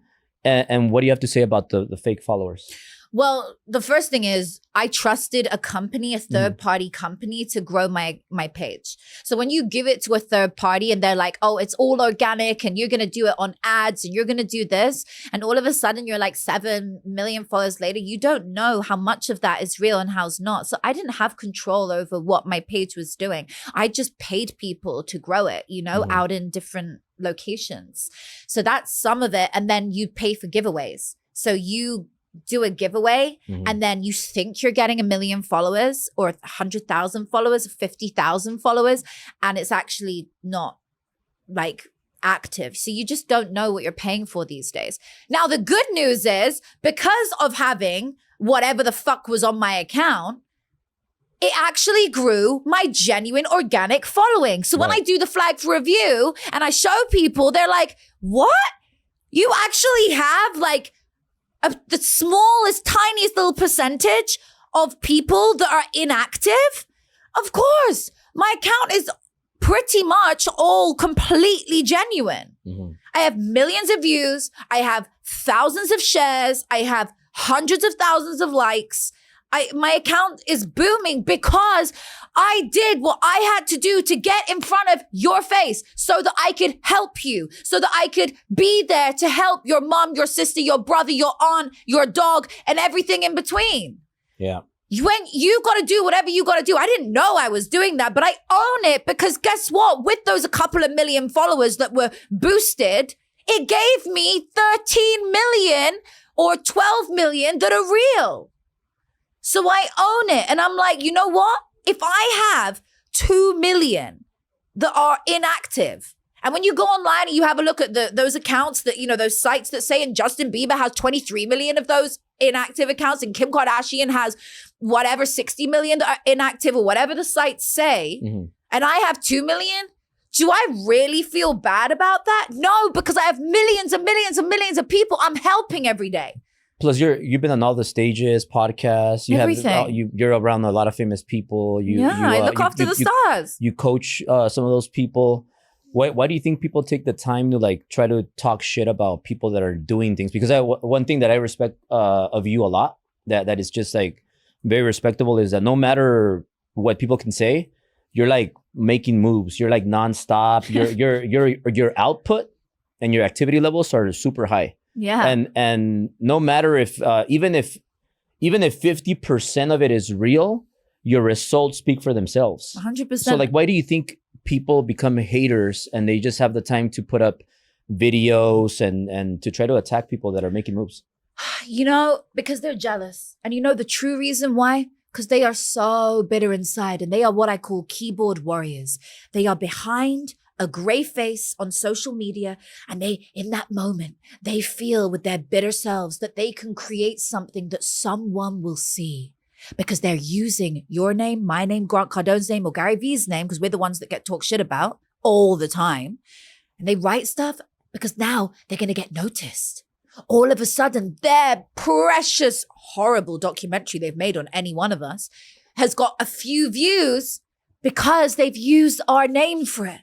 And what do you have to say about the fake followers? Well, the first thing is I trusted a company, a third-party company to grow my page. So when you give it to a third party and they're like, oh, it's all organic and you're going to do it on ads and you're going to do this. And all of a sudden you're like 7 million followers later, you don't know how much of that is real and how's not. So I didn't have control over what my page was doing. I just paid people to grow it, out in different locations. So that's some of it. And then you pay for giveaways. So you do a giveaway and then you think you're getting 1 million followers or 100,000 followers, 50,000 followers, and it's actually not like active. So you just don't know what you're paying for these days. Now, the good news is because of having whatever the fuck was on my account, it actually grew my genuine organic following. So when I do the flag for review and I show people, they're like, what? You actually have like the smallest, tiniest little percentage of people that are inactive? Of course, my account is pretty much all completely genuine. I have millions of views. I have thousands of shares. I have hundreds of thousands of likes. My account is booming because I did what I had to do to get in front of your face so that I could help you, so that I could be there to help your mom, your sister, your brother, your aunt, your dog, and everything in between. Yeah. When you got to do whatever you got to do. I didn't know I was doing that, but I own it because guess what? With those a couple of million followers that were boosted, it gave me 13 million or 12 million that are real. So I own it. And I'm like, you know what? If I have 2 million that are inactive, and when you go online and you have a look at those accounts that, those sites that say, and Justin Bieber has 23 million of those inactive accounts, and Kim Kardashian has whatever 60 million that are inactive, or whatever the sites say, and I have 2 million, do I really feel bad about that? No, because I have millions and millions and millions of people I'm helping every day. Plus, you've been on all the stages, podcasts. Everything. You're around a lot of famous people. I look after the stars. You coach some of those people. Why do you think people take the time to like try to talk shit about people that are doing things? Because one thing that I respect of you a lot, that is just like very respectable, is that no matter what people can say, you're like making moves. You're like nonstop. Your output and your activity levels are super high. Yeah. And no matter if even if 50% of it is real, your results speak for themselves. 100%. So like, why do you think people become haters and they just have the time to put up videos and to try to attack people that are making moves? Because they're jealous. And the true reason why? Because they are so bitter inside, and they are what I call keyboard warriors. They are behind a gray face on social media, and in that moment, they feel with their bitter selves that they can create something that someone will see, because they're using your name, my name, Grant Cardone's name, or Gary Vee's name, because we're the ones that get talked shit about all the time. And they write stuff because now they're going to get noticed. All of a sudden, their precious, horrible documentary they've made on any one of us has got a few views because they've used our name for it.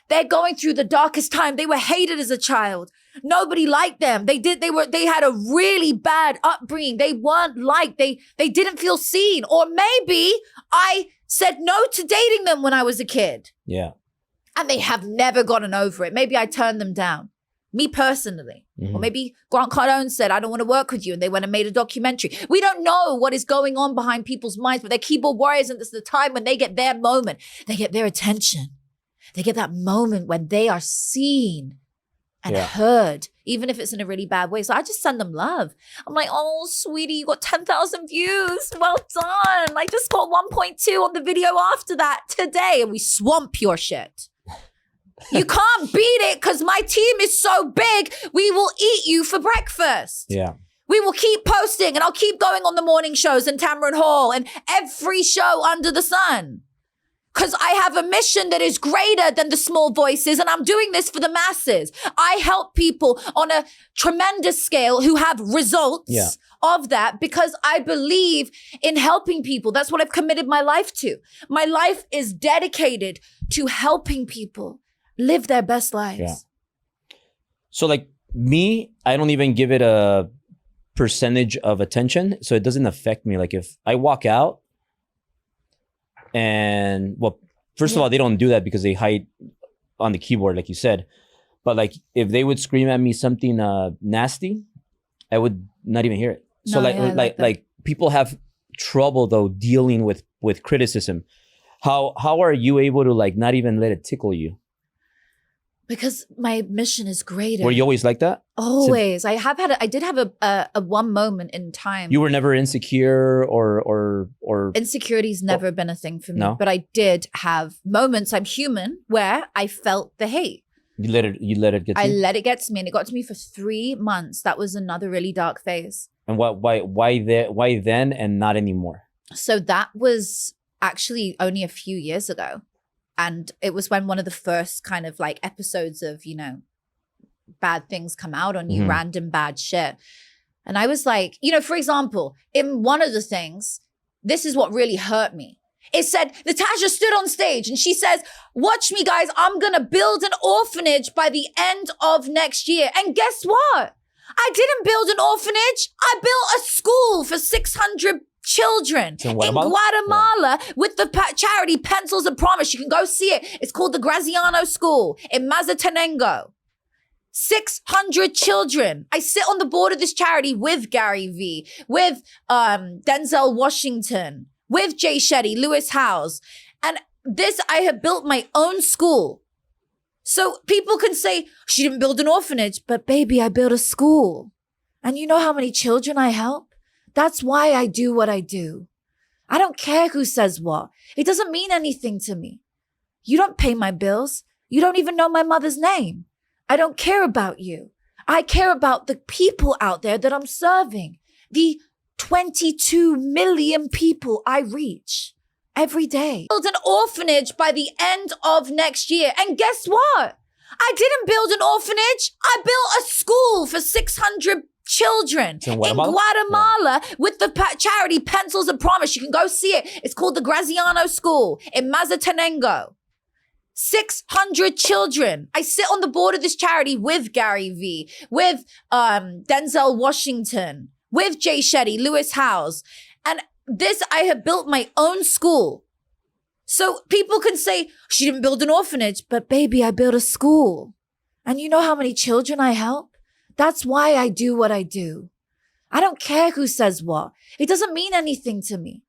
They're going through the darkest time. They were hated as a child. Nobody liked them. They had a really bad upbringing. They weren't liked. They didn't feel seen. Or maybe I said no to dating them when I was a kid. Yeah. And they have never gotten over it. Maybe I turned them down. Me personally. Or maybe Grant Cardone said, I don't want to work with you. And they went and made a documentary. We don't know what is going on behind people's minds, but they're keyboard warriors. And this is the time when they get their moment. They get their attention. They get that moment when they are seen and heard, even if it's in a really bad way. So I just send them love. I'm like, oh, sweetie, you got 10,000 views. Well done. I just got 1.2 on the video after that today. And we swamp your shit. You can't beat it because my team is so big. We will eat you for breakfast. Yeah. We will keep posting, and I'll keep going on the morning shows and Tamron Hall and every show under the sun. Because I have a mission that is greater than the small voices, and I'm doing this for the masses. I help people on a tremendous scale who have results of that because I believe in helping people. That's what I've committed my life to. My life is dedicated to helping people live their best lives. Yeah. So like me, I don't even give it a percentage of attention. So it doesn't affect me. Like if I walk out and, well, first of all, they don't do that because they hide on the keyboard, like you said. But like if they would scream at me something nasty, I would not even hear it. So like people have trouble though dealing with criticism. How are you able to like not even let it tickle you? Because my mission is greater. Were you always like that? Always. I did have a one moment in time. You were never insecure or Insecurity's never been a thing for me. No? But I did have moments, I'm human, where I felt the hate. You let it get to you? I let it get to me, and it got to me for 3 months. That was another really dark phase. And why then and not anymore? So that was actually only a few years ago. And it was when one of the first kind of like episodes of, bad things come out on you, random bad shit. And I was like, for example, in one of the things, this is what really hurt me. It said, Natasha stood on stage and she says, watch me guys, I'm going to build an orphanage by the end of next year. And guess what? I didn't build an orphanage. I built a school for 600 children in Guatemala with the charity Pencils of Promise. You can go see it. It's called the Graziano School in Mazatenango. 600 children. I sit on the board of this charity with Gary Vee, with Denzel Washington, with Jay Shetty, Lewis Howes. And this, I have built my own school. So people can say, she didn't build an orphanage, but baby, I built a school. And you know how many children I help? That's why I do what I do. I don't care who says what. It doesn't mean anything to me. You don't pay my bills. You don't even know my mother's name. I don't care about you. I care about the people out there that I'm serving. The 22 million people I reach every day. Build an orphanage by the end of next year. And guess what? I didn't build an orphanage. I built a school for 600 children in Guatemala with the charity Pencils of Promise. You can go see it. It's called the Graziano School in Mazatenango. 600 children. I sit on the board of this charity with Gary Vee, with Denzel Washington, with Jay Shetty, Lewis Howes. And this, I have built my own school. So people can say, she didn't build an orphanage, but baby, I built a school. And you know how many children I help? That's why I do what I do. I don't care who says what. It doesn't mean anything to me.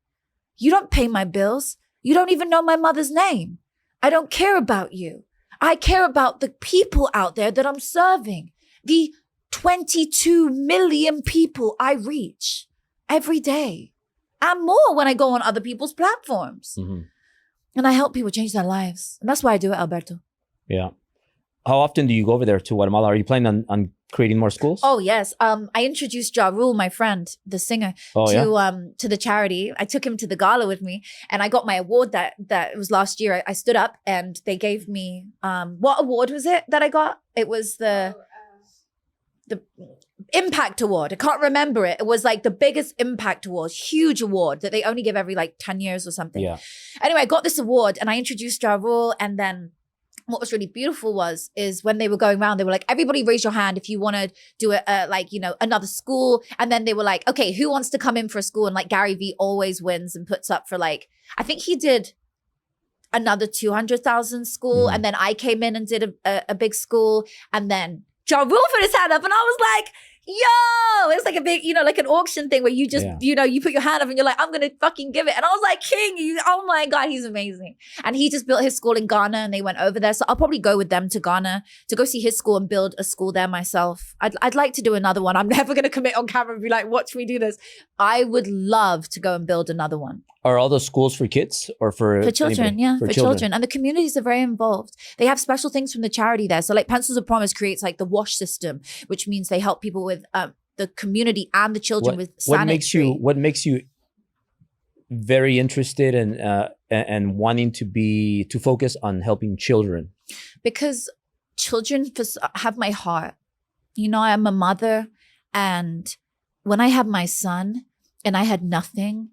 You don't pay my bills. You don't even know my mother's name. I don't care about you. I care about the people out there that I'm serving. The 22 million people I reach every day. And more when I go on other people's platforms. Mm-hmm. And I help people change their lives. And that's why I do it, Alberto. Yeah. How often do you go over there to Guatemala? Are you planning on creating more schools? Oh, yes. I introduced Ja Rule, my friend, the singer, to the charity. I took him to the gala with me, and I got my award that was last year. I stood up and they gave me, what award was it that I got? It was the Impact Award. I can't remember it. It was like the biggest Impact Award, huge award that they only give every like 10 years or something. Yeah. Anyway, I got this award and I introduced Ja Rule, and then what was really beautiful is when they were going around, they were like, everybody raise your hand if you want to do another school. And then they were like, okay, who wants to come in for a school? And like Gary Vee always wins and puts up for like, I think he did another 200,000 school. And then I came in and did a big school. And then Ja Rule put his hand up and I was like, yo, it's like a big, like an auction thing where you just, you put your hand up and you're like, I'm going to fucking give it. And I was like, King, oh my God, he's amazing. And he just built his school in Ghana and they went over there. So I'll probably go with them to Ghana to go see his school and build a school there myself. I'd like to do another one. I'm never going to commit on camera and be like, watch me do this. I would love to go and build another one. Are all those schools for kids or for children? Anybody? Yeah, for children. And the communities are very involved. They have special things from the charity there. So like Pencils of Promise creates like the wash system, which means they help people with the community and the children with sanitary. What makes you very interested and wanting to focus on helping children? Because children have my heart. I'm a mother, and when I had my son and I had nothing,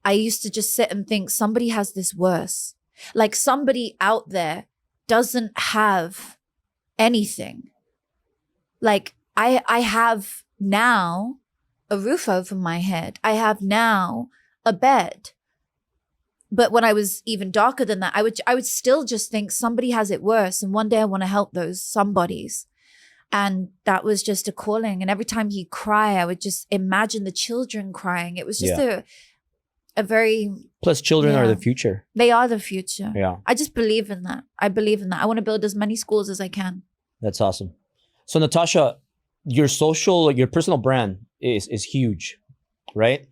I used to just sit and think somebody has this worse. Like somebody out there doesn't have anything. Like I have now a roof over my head. I have now a bed. But when I was even darker than that, I would still just think somebody has it worse. And one day I want to help those somebodies. And that was just a calling. And every time he'd cry, I would just imagine the children crying. It was just a very... Plus children are the future. They are the future. Yeah. I just believe in that. I believe in that. I want to build as many schools as I can. That's awesome. So Natasha, your personal brand is huge, right?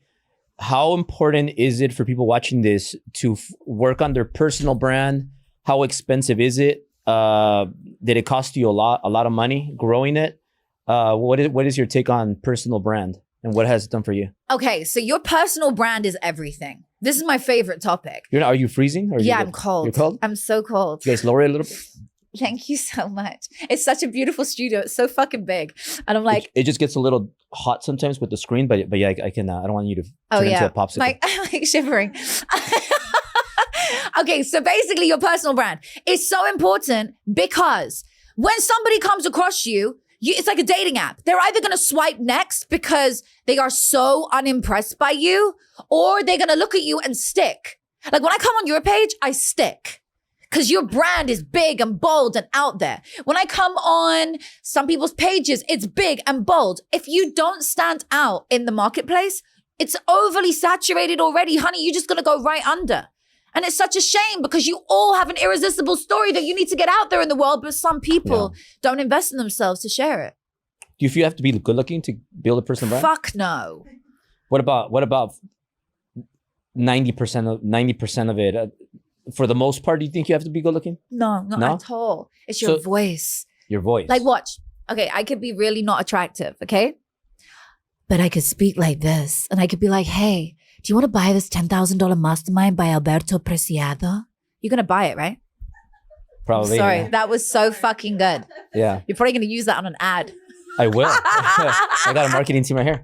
How important is it for people watching this to work on their personal brand? How expensive is it? Did it cost you a lot of money growing it? What is your take on personal brand and what has it done for you? Okay, so your personal brand is everything. This is my favorite topic. Are you freezing? I'm cold. You're cold? I'm so cold. You guys lower it a little bit. Thank you so much. It's such a beautiful studio. It's so fucking big. And I'm like... It just gets a little hot sometimes with the screen, but yeah, I can, I don't want you to turn into a popsicle. I'm like shivering. Okay, so basically your personal brand is so important because when somebody comes across you, It's like a dating app. They're either going to swipe next because they are so unimpressed by you, or they're going to look at you and stick. Like when I come on your page, I stick. Because your brand is big and bold and out there. When I come on some people's pages, it's big and bold. If you don't stand out in the marketplace, it's overly saturated already. Honey, you're just going to go right under. And it's such a shame because you all have an irresistible story that you need to get out there in the world, but some people don't invest in themselves to share it. Do you feel you have to be good looking to build a personal brand? Fuck no. What about 90% of it? For the most part, do you think you have to be good looking? No, not at all. It's your voice. Your voice. Like watch. Okay, I could be really not attractive, okay? But I could speak like this. And I could be like, hey, do you want to buy this $10,000 mastermind by Alberto Preciado? You're going to buy it, right? Probably. Sorry, that was so fucking good. Yeah. You're probably going to use that on an ad. I will. I got a marketing team right here.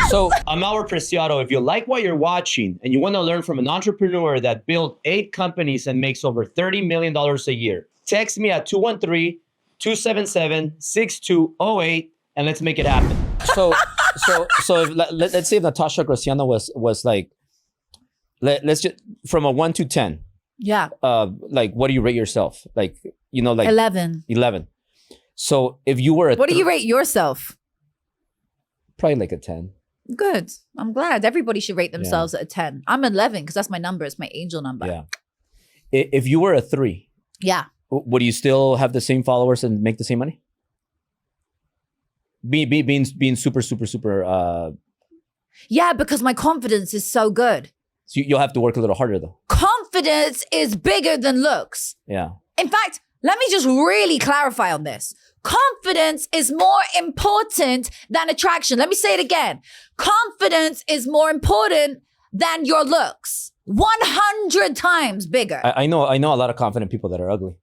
So I'm Albert Preciado. If you like what you're watching and you want to learn from an entrepreneur that built 8 companies and makes over $30 million a year, text me at 213-277-6208 and let's make it happen. So let's say if Natasha Graziano was like, let's just from a 1 to 10. Yeah. Like what do you rate yourself? Like, you know, like 11. 11. So if you were what do you rate yourself? Probably like a 10. Good. I'm glad. Everybody should rate themselves at a 10. I'm 11 because that's my number. It's my angel number. Yeah. If you were a 3. Yeah. Would you still have the same followers and make the same money? Being super. Yeah, because my confidence is so good. So you'll have to work a little harder though. Confidence is bigger than looks. Yeah. In fact, let me just really clarify on this. Confidence is more important than attraction. Let me say it again. Confidence is more important than your looks. 100 times bigger. I know a lot of confident people that are ugly.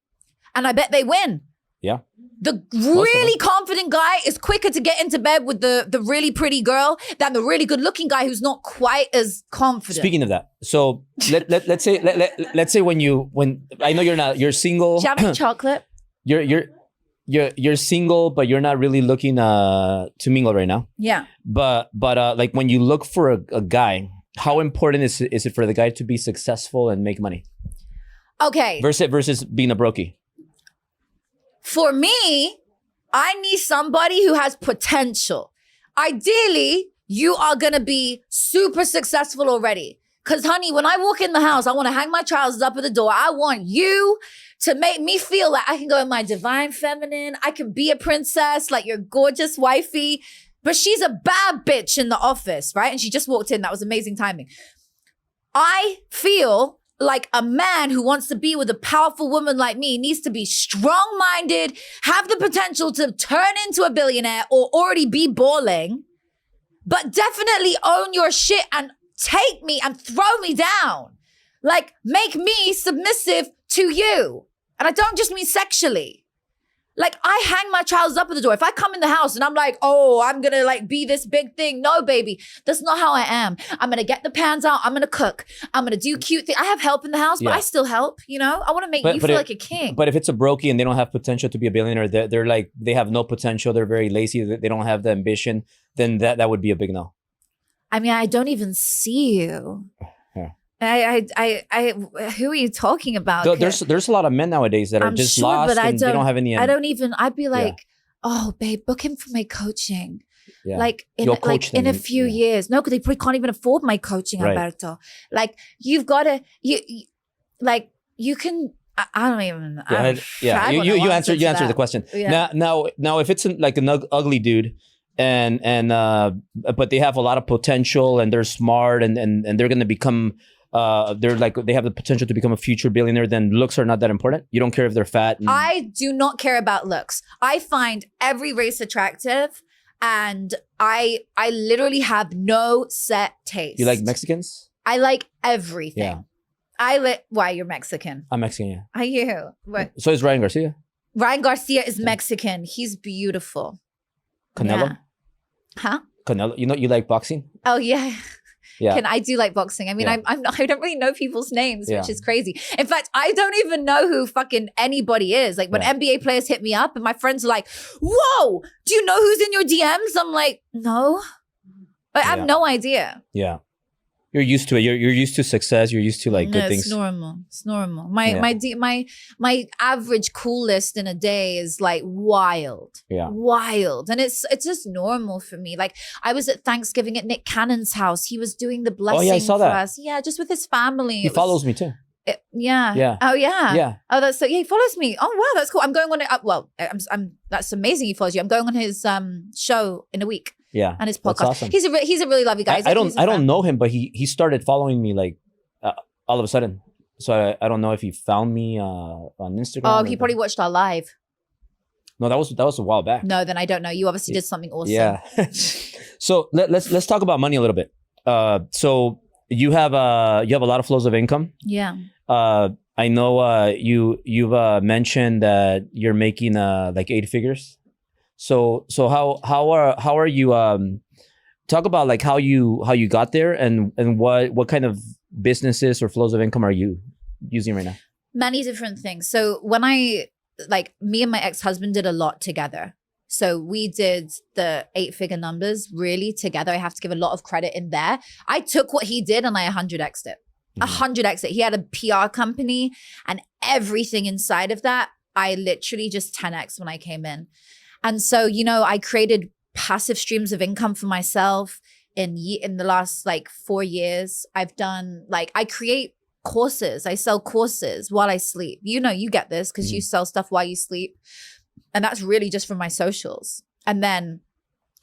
And I bet they win. Yeah. The really confident guy is quicker to get into bed with the really pretty girl than the really good looking guy who's not quite as confident. Speaking of that, so let's say when I know you're single. Do you have any chocolate? You're single, but you're not really looking to mingle right now. Yeah. But like when you look for a guy, how important is it for the guy to be successful and make money? Okay. Versus being a brokey. For me, I need somebody who has potential. Ideally, you are going to be super successful already. Because, honey, when I walk in the house, I want to hang my trousers up at the door. I want you to make me feel like I can go in my divine feminine. I can be a princess, like your gorgeous wifey. But she's a bad bitch in the office, right? And she just walked in. That was amazing timing. I feel like a man who wants to be with a powerful woman like me needs to be strong-minded, have the potential to turn into a billionaire or already be balling, but definitely own your shit and take me and throw me down. Like, make me submissive to you. And I don't just mean sexually. Like, I hang my trousers up at the door. If I come in the house and I'm like, oh, I'm gonna like be this big thing. No, baby, that's not how I am. I'm gonna get the pans out. I'm gonna cook. I'm gonna do cute things. I have help in the house, but I still help, you know? I wanna make you feel like a king. But if it's a brokey and they don't have potential to be a billionaire, they're like, they have no potential. They're very lazy. They don't have the ambition. Then that would be a big no. I mean, I don't even see you. I who are you talking about? There's a lot of men nowadays that are just lost and they don't have any. I'd be like, oh, babe, book him for my coaching. Yeah. Like in a few years. No, because they probably can't even afford my coaching, right. Alberto. Like you've got to, you can. I don't even. You answer the question. Yeah. Now, if it's like an ugly dude. And but they have a lot of potential and they're smart and they're going to become they have the potential to become a future billionaire, then looks are not that important. You don't care if they're fat. I do not care about looks. I find every race attractive and I literally have no set taste. You like Mexicans? I like everything. Yeah. Why, you're Mexican? I'm Mexican, yeah. Are you? What? So is Ryan Garcia. Ryan Garcia is Mexican. He's beautiful. Canelo? Yeah. Huh? Canelo. You know, you like boxing? Oh, yeah. Yeah. Can I do like boxing? I mean, Yeah. I don't really know people's names, Yeah. which is crazy. In fact, I don't even know who fucking anybody is. Like when Yeah. NBA players hit me up and my friends are like, whoa, do you know who's in your DMs? I'm like, no. I have no idea. Yeah. You're used to it. You're used to success. You're used to like good things. It's normal. It's normal. My average cool list in a day is like wild. Yeah. Wild. And it's just normal for me. Like I was at Thanksgiving at Nick Cannon's house. He was doing the blessing I saw for that. us. Yeah, just with his family. He follows me too. Yeah. Yeah. Oh yeah. Yeah. Oh, that's so. Yeah, he follows me. Oh wow, that's cool. I'm going on it. I'm. That's amazing. He follows you. I'm going on his show in a week. Yeah. And his That's podcast. awesome. He's a really lovely guy. I don't know him, but he started following me like all of a sudden. So I don't know if he found me on Instagram. Oh, he probably watched our live. No, that was a while back. No, then I don't know. You obviously did something awesome. Yeah. So let's talk about money a little bit. So you have a lot of flows of income. Yeah. I know you've mentioned that you're making like 8 figures. So how are you talk about like how you got there and what kind of businesses or flows of income are you using right now? Many different things. So when me and my ex-husband did a lot together. So we did the 8-figure numbers really together. I have to give a lot of credit in there. I took what he did and I 100x'd it. 100x it. He had a PR company and everything inside of that. I literally just 10x when I came in. And so, I created passive streams of income for myself in the last 4 years. I've done I create courses. I sell courses while I sleep. You get this because you sell stuff while you sleep. And that's really just from my socials. And then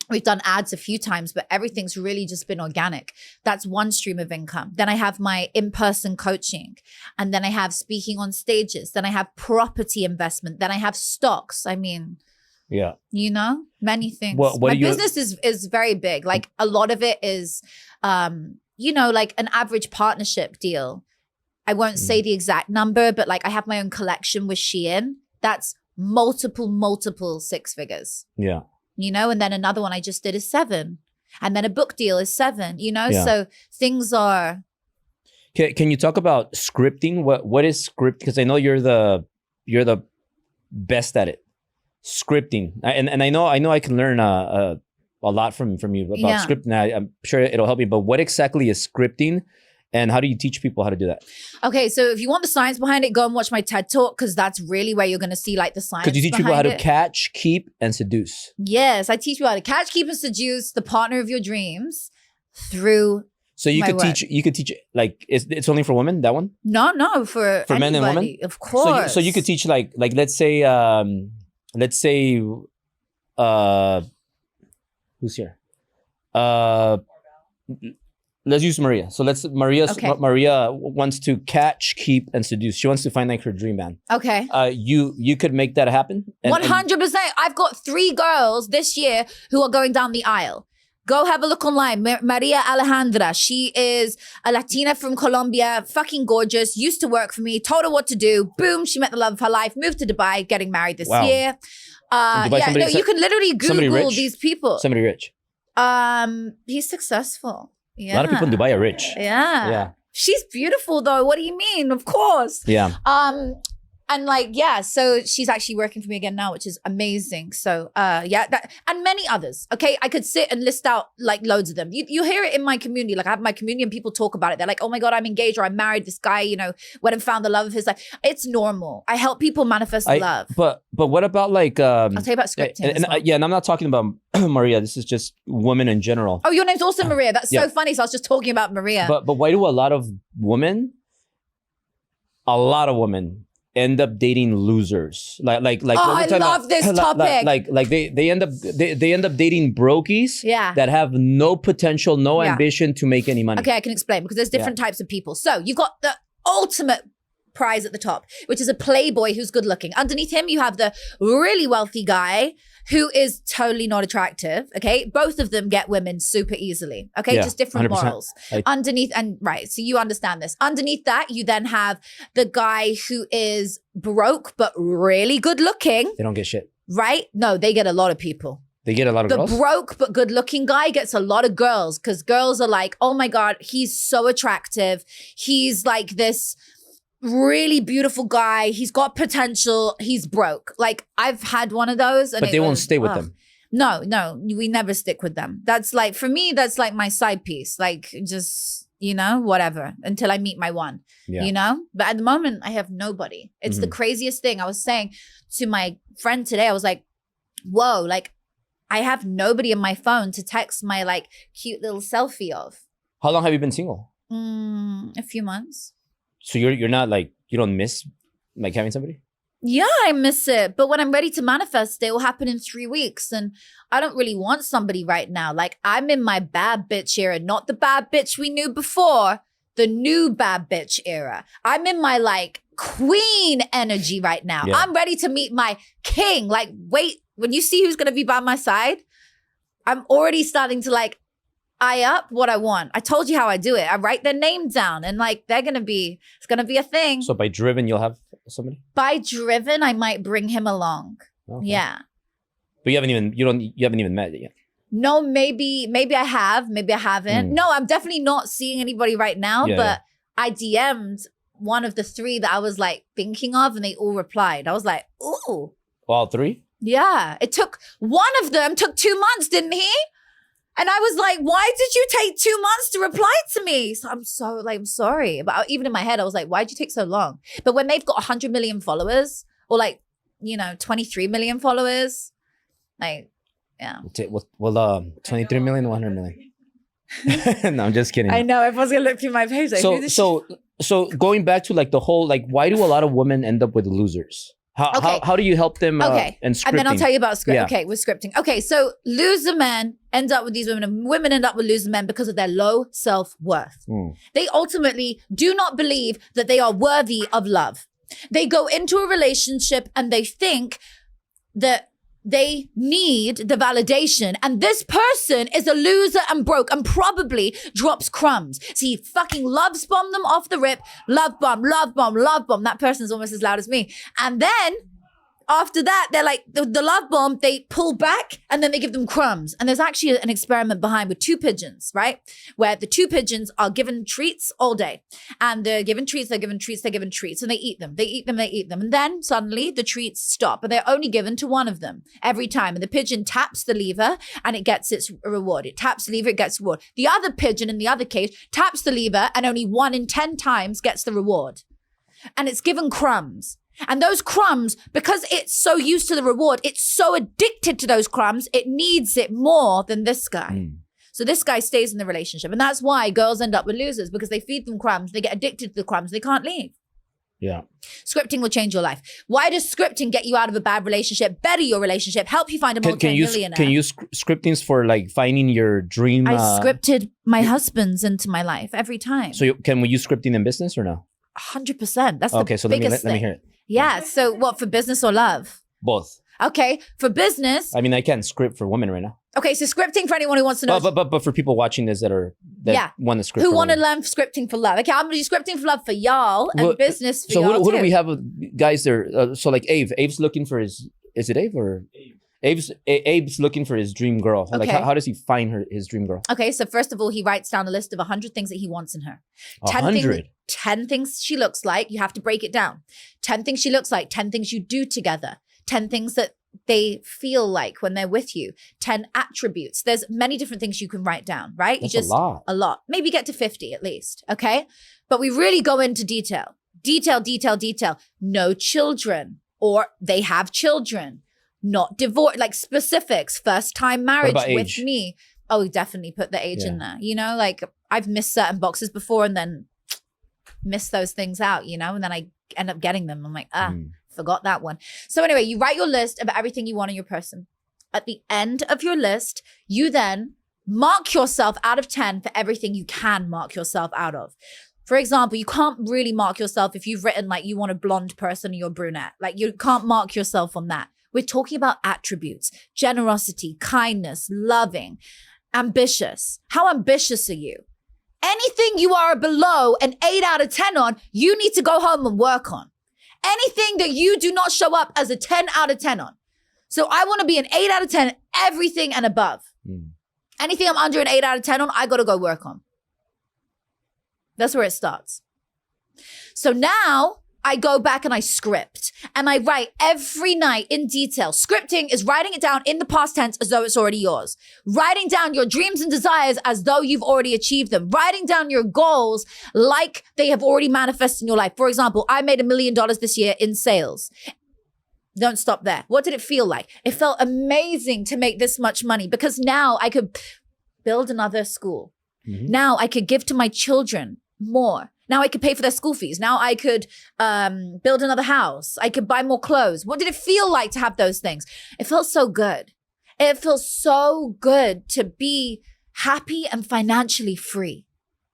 we've done ads a few times, but everything's really just been organic. That's one stream of income. Then I have my in-person coaching. And then I have speaking on stages. Then I have property investment. Then I have stocks. I mean, yeah, many things. My business is very big. Like a lot of it is, like an average partnership deal. I won't say the exact number, but I have my own collection with Shein. That's multiple 6 figures. Yeah. And then another one I just did is 7. And then a book deal is 7, So things are. Can you talk about scripting? What is script? Because I know you're the best at it. Scripting. And I know I can learn a lot from you about scripting. I'm sure it'll help me. But what exactly is scripting? And how do you teach people how to do that? Okay, so if you want the science behind it, go and watch my TED Talk because that's really where you're going to see the science. Because you teach people how to catch, keep, and seduce. Yes, I teach you how to catch, keep, and seduce the partner of your dreams through. So you could teach. You could teach it's only for women, that one? No, for men and women, of course. So you could teach like let's say who's here? Let's use Maria. So Maria wants to catch, keep, and seduce. She wants to find her dream man. Okay. You could make that happen. 100%. I've got 3 girls this year who are going down the aisle. Go have a look online. Maria Alejandra. She is a Latina from Colombia, fucking gorgeous, used to work for me, told her what to do. Boom, she met the love of her life, moved to Dubai, getting married this year. You can literally Google these people. Somebody rich. He's successful. Yeah. A lot of people in Dubai are rich. Yeah. Yeah. She's beautiful though. What do you mean? Of course. Yeah. And so she's actually working for me again now, which is amazing. So that and many others. Okay. I could sit and list out loads of them. You hear it in my community. I have my community and people talk about it. They're like, oh my God, I'm engaged or I'm married. This guy, went and found the love of his life. It's normal. I help people manifest love. But what about I'll tell you about scripting. And I'm not talking about Maria. This is just women in general. Oh, your name's also Maria. That's so funny. So I was just talking about Maria. But why do a lot of women end up dating losers? I love this topic. They end up dating brokies that have no potential, no ambition to make any money. Okay, I can explain because there's different types of people. So you've got the ultimate prize at the top, which is a playboy who's good looking. Underneath him, you have the really wealthy guy who is totally not attractive. Okay, both of them get women super easily. Okay, just different 100%. morals. Underneath, and right, so you understand this. Underneath that, you then have the guy who is broke but really good looking. They don't get shit. Right? No, they get a lot of people. They get a lot of The girls? broke but good looking guy gets a lot of girls because girls are like, oh my God, he's so attractive. He's like this really beautiful guy. He's got potential. He's broke. Like I've had one of those. And But they won't stay with them. No, we never stick with them. That's like, for me, that's like my side piece. Like just, whatever until I meet my one, But at the moment, I have nobody. It's the craziest thing. I was saying to my friend today, I was like, whoa, like I have nobody on my phone to text my like cute little selfie of. How long have you been single? A few months. So you're not like, you don't miss like having somebody? Yeah, I miss it. But when I'm ready to manifest, it will happen in 3 weeks. And I don't really want somebody right now. Like I'm in my bad bitch era, not the bad bitch we knew before, the new bad bitch era. I'm in my like queen energy right now. Yeah. I'm ready to meet my king. Like, wait, when you see who's going to be by my side, I'm already starting to like eye up what I want. I told you how I do it. I write their name down and like it's going to be a thing. So by driven, you'll have somebody? By driven, I might bring him along. Okay. Yeah. But you haven't even met yet. No, maybe I have, maybe I haven't. No, I'm definitely not seeing anybody right now, but I DM'd one of the 3 that I was like thinking of and they all replied. I was like, ooh. All 3? Yeah. One of them took 2 months, didn't he? And I was like, why did you take 2 months to reply to me? So I'm sorry. But even in my head, I was like, why'd you take so long? But when they've got 100 million followers or like, 23 million followers, like, yeah. Well, 23 million, 100 million. No, I'm just kidding. I know. Everyone's going to look through my page. Like, so going back to like the whole, like, why do a lot of women end up with losers? How do you help them and scripting? And then I'll tell you about script. Yeah. Okay, with scripting. Okay, so loser men end up with these women and women end up with loser men because of their low self-worth. They ultimately do not believe that they are worthy of love. They go into a relationship and they think that they need the validation. And this person is a loser and broke and probably drops crumbs. So he fucking loves bomb them off the rip. Love bomb, love bomb, love bomb. That person's almost as loud as me. And then after that, they're like, the love bomb, they pull back and then they give them crumbs. And there's actually an experiment behind with 2 pigeons, right? Where the 2 pigeons are given treats all day. And they're given treats, they're given treats, they're given treats. And they eat them, they eat them, they eat them. And then suddenly the treats stop. And they're only given to one of them every time. And the pigeon taps the lever and it gets its reward. It taps the lever, it gets reward. The other pigeon in the other cage taps the lever and only 1 in 10 times gets the reward. And it's given crumbs. And those crumbs, because it's so used to the reward, it's so addicted to those crumbs, it needs it more than this guy. So this guy stays in the relationship. And that's why girls end up with losers, because they feed them crumbs, they get addicted to the crumbs, they can't leave. Yeah. Scripting will change your life. Why does scripting get you out of a bad relationship, better your relationship, help you find a multi-millionaire? Can you use scriptings for like finding your dream? I scripted my husbands into my life every time. So can we use scripting in business or no? 100%. That's okay, the biggest thing. Let me hear it. Yeah. So what, for business or love? Both. Okay. For business. I mean, I can't script for women right now. Okay. So scripting for anyone who wants to know. But for people watching this that want to script who want to learn scripting for love. Okay. I'm going to do scripting for love for y'all and business for y'all So who do we have guys there? So like Abe's looking for his, is it Abe or? Abe's looking for his dream girl. Okay. Like how does he find his dream girl? Okay, so first of all, he writes down a list of 100 things that he wants in her. 100? 10 things she looks like. You have to break it down. 10 things she looks like. 10 things you do together. 10 things that they feel like when they're with you. 10 attributes. There's many different things you can write down, right? That's a lot. Maybe get to 50 at least, okay? But we really go into detail. Detail. No children, or they have children. Not divorced, like specifics, first time marriage with me. Oh, we definitely put the age in there. You know, like I've missed certain boxes before and then missed those things out, you know, and then I end up getting them. I'm like, forgot that one. So anyway, you write your list of everything you want in your person. At the end of your list, you then mark yourself out of 10 for everything you can mark yourself out of. For example, you can't really mark yourself if you've written like you want a blonde person or you're brunette. Like you can't mark yourself on that. We're talking about attributes, generosity, kindness, loving, ambitious. How ambitious are you? Anything you are below an 8 out of 10 on, you need to go home and work on. Anything that you do not show up as a 10 out of 10 on. So I want to be an 8 out of 10, everything and above. Anything I'm under an 8 out of 10 on, I got to go work on. That's where it starts. So now I go back and I script and I write every night in detail. Scripting is writing it down in the past tense as though it's already yours. Writing down your dreams and desires as though you've already achieved them. Writing down your goals like they have already manifested in your life. For example, I made $1 million this year in sales. Don't stop there. What did it feel like? It felt amazing to make this much money because now I could build another school. Now I could give to my children more. Now I could pay for their school fees. Now I could build another house. I could buy more clothes. What did it feel like to have those things? It felt so good. It feels so good to be happy and financially free.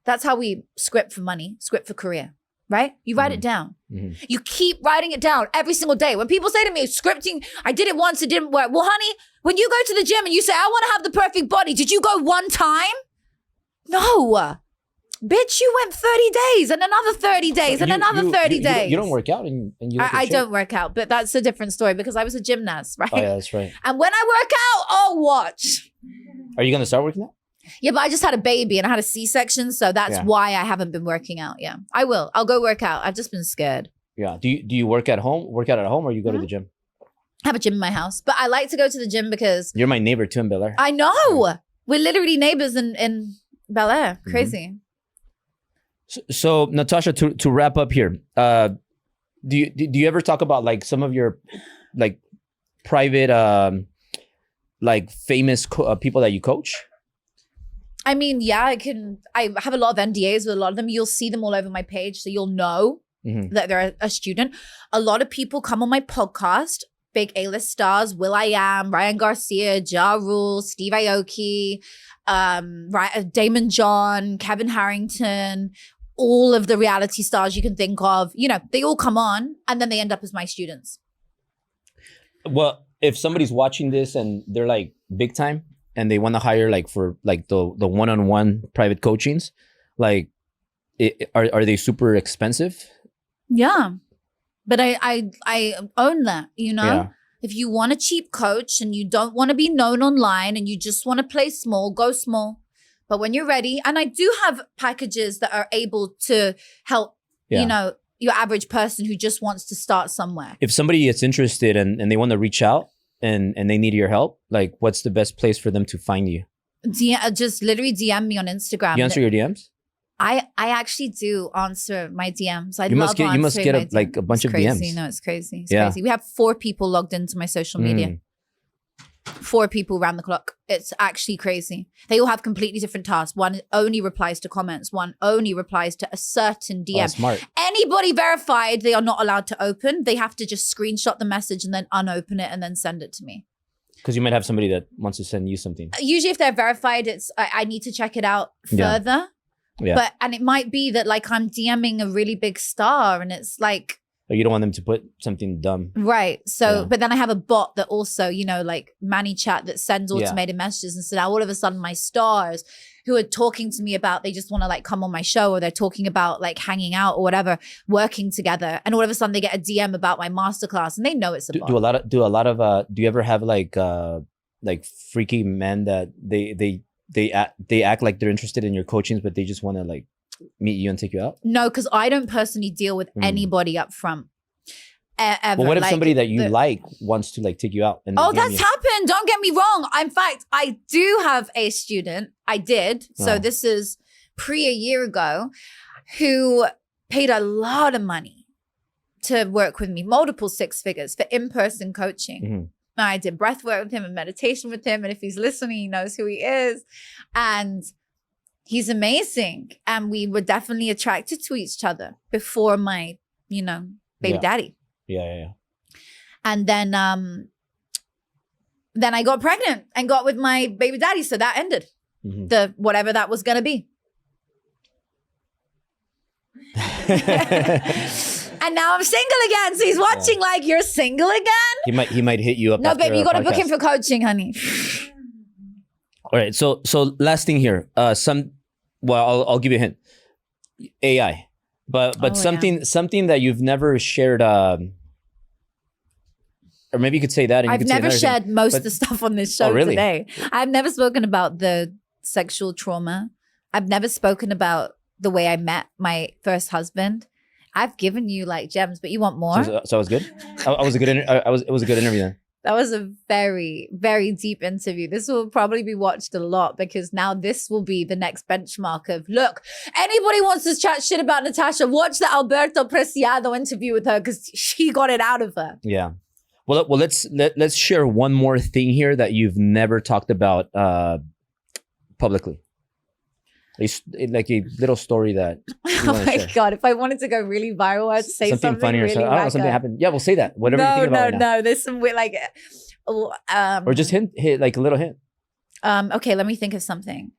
That's how we script for money, script for career, right? You write it down. You keep writing it down every single day. When people say to me, scripting, I did it once, it didn't work. Well, honey, when you go to the gym and you say, I want to have the perfect body, did you go one time? No. Bitch, you went 30 days and another 30 days and another 30 days. You don't work out and you I don't work out, but that's a different story because I was a gymnast, right? Oh, yeah, that's right. And when I work out, oh, watch. Are you going to start working out? Yeah, but I just had a baby and I had a C-section, so that's why I haven't been working out. Yeah, I will. I'll go work out. I've just been scared. Yeah. Do you work out at home, or you go to the gym? I have a gym in my house, but I like to go to the gym because... You're my neighbor too in Bel Air. I know. We're literally neighbors in Bel Air. Crazy. So Natasha, to wrap up here, do you ever talk about like some of your like private like famous people that you coach? I mean, yeah, I have a lot of NDAs with a lot of them. You'll see them all over my page, so you'll know that they're a student. A lot of people come on my podcast, big A-list stars, will.i.am, Ryan Garcia, Ja Rule, Steve Aoki, Damon John, Kevin Harrington, all of the reality stars you can think of. You know, they all come on and then they end up as my students. Well, if somebody's watching this and they're like big time and they want to hire like for like the one-on-one private coachings, like are they super expensive? Yeah. But I own that, you know? Yeah. If you want a cheap coach and you don't want to be known online and you just want to play small, go small. But when you're ready, and I do have packages that are able to help, you know, your average person who just wants to start somewhere. If somebody is interested and they want to reach out and they need your help, like what's the best place for them to find you? Just literally DM me on Instagram. You answer your DMs? I actually do answer my DMs. You must get a bunch of DMs. No, it's crazy. It's crazy. We have 4 people logged into my social media. 4 people round the clock. It's actually crazy. They all have completely different tasks. One only replies to comments. One only replies to a certain DM. Oh, smart. Anybody verified, they are not allowed to open. They have to just screenshot the message and then unopen it and then send it to me. Because you might have somebody that wants to send you something. Usually if they're verified, I need to check it out further. Yeah. And it might be that like I'm DMing a really big star and it's like, you don't want them to put something dumb. Right. So, but then I have a bot that also, you know, like ManyChat that sends automated messages. And so now all of a sudden my stars who are talking to me about, they just want to like come on my show, or they're talking about like hanging out or whatever, working together. And all of a sudden they get a DM about my masterclass and they know it's a bot. Do you ever have like freaky men that they act like they're interested in your coachings, but they just want to like meet you and take you out? No, because I don't personally deal with anybody up front. Ever. Well, what if somebody that you like wants to like take you out? Oh, that's happened. Don't get me wrong. In fact, I do have a student. I did. So this is a year ago, who paid a lot of money to work with me, multiple 6 figures for in-person coaching. I did breath work with him and meditation with him. And if he's listening, he knows who he is. And he's amazing. And we were definitely attracted to each other before my, you know, baby daddy. Yeah. And then I got pregnant and got with my baby daddy. So that ended the whatever that was going to be. And now I'm single again. So he's watching like, you're single again? He might hit you up. No, baby, you got to book him for coaching, honey. All right. So last thing here. I'll give you a hint. AI. But something that you've never shared or maybe you could say that. And you I've could say never another thing. shared most But- of the stuff on this show Oh, really? today. I've never spoken about the sexual trauma. I've never spoken about the way I met my first husband. I've given you like gems, but you want more? So I was good. I was a good. It was a good interview then. That was a very, very deep interview. This will probably be watched a lot because now this will be the next benchmark of, look, anybody wants to chat shit about Natasha, watch the Alberto Preciado interview with her because she got it out of her. Yeah. Well, let's share one more thing here that you've never talked about publicly. Like a little story that you Oh wanna my share. God. If I wanted to go really viral, I'd say something funny or really something. I don't know, something wacko. happened. Yeah, we'll say that. Whatever you think about right now. No. There's some weird, like, Or just hit like a little hint. okay, let me think of something.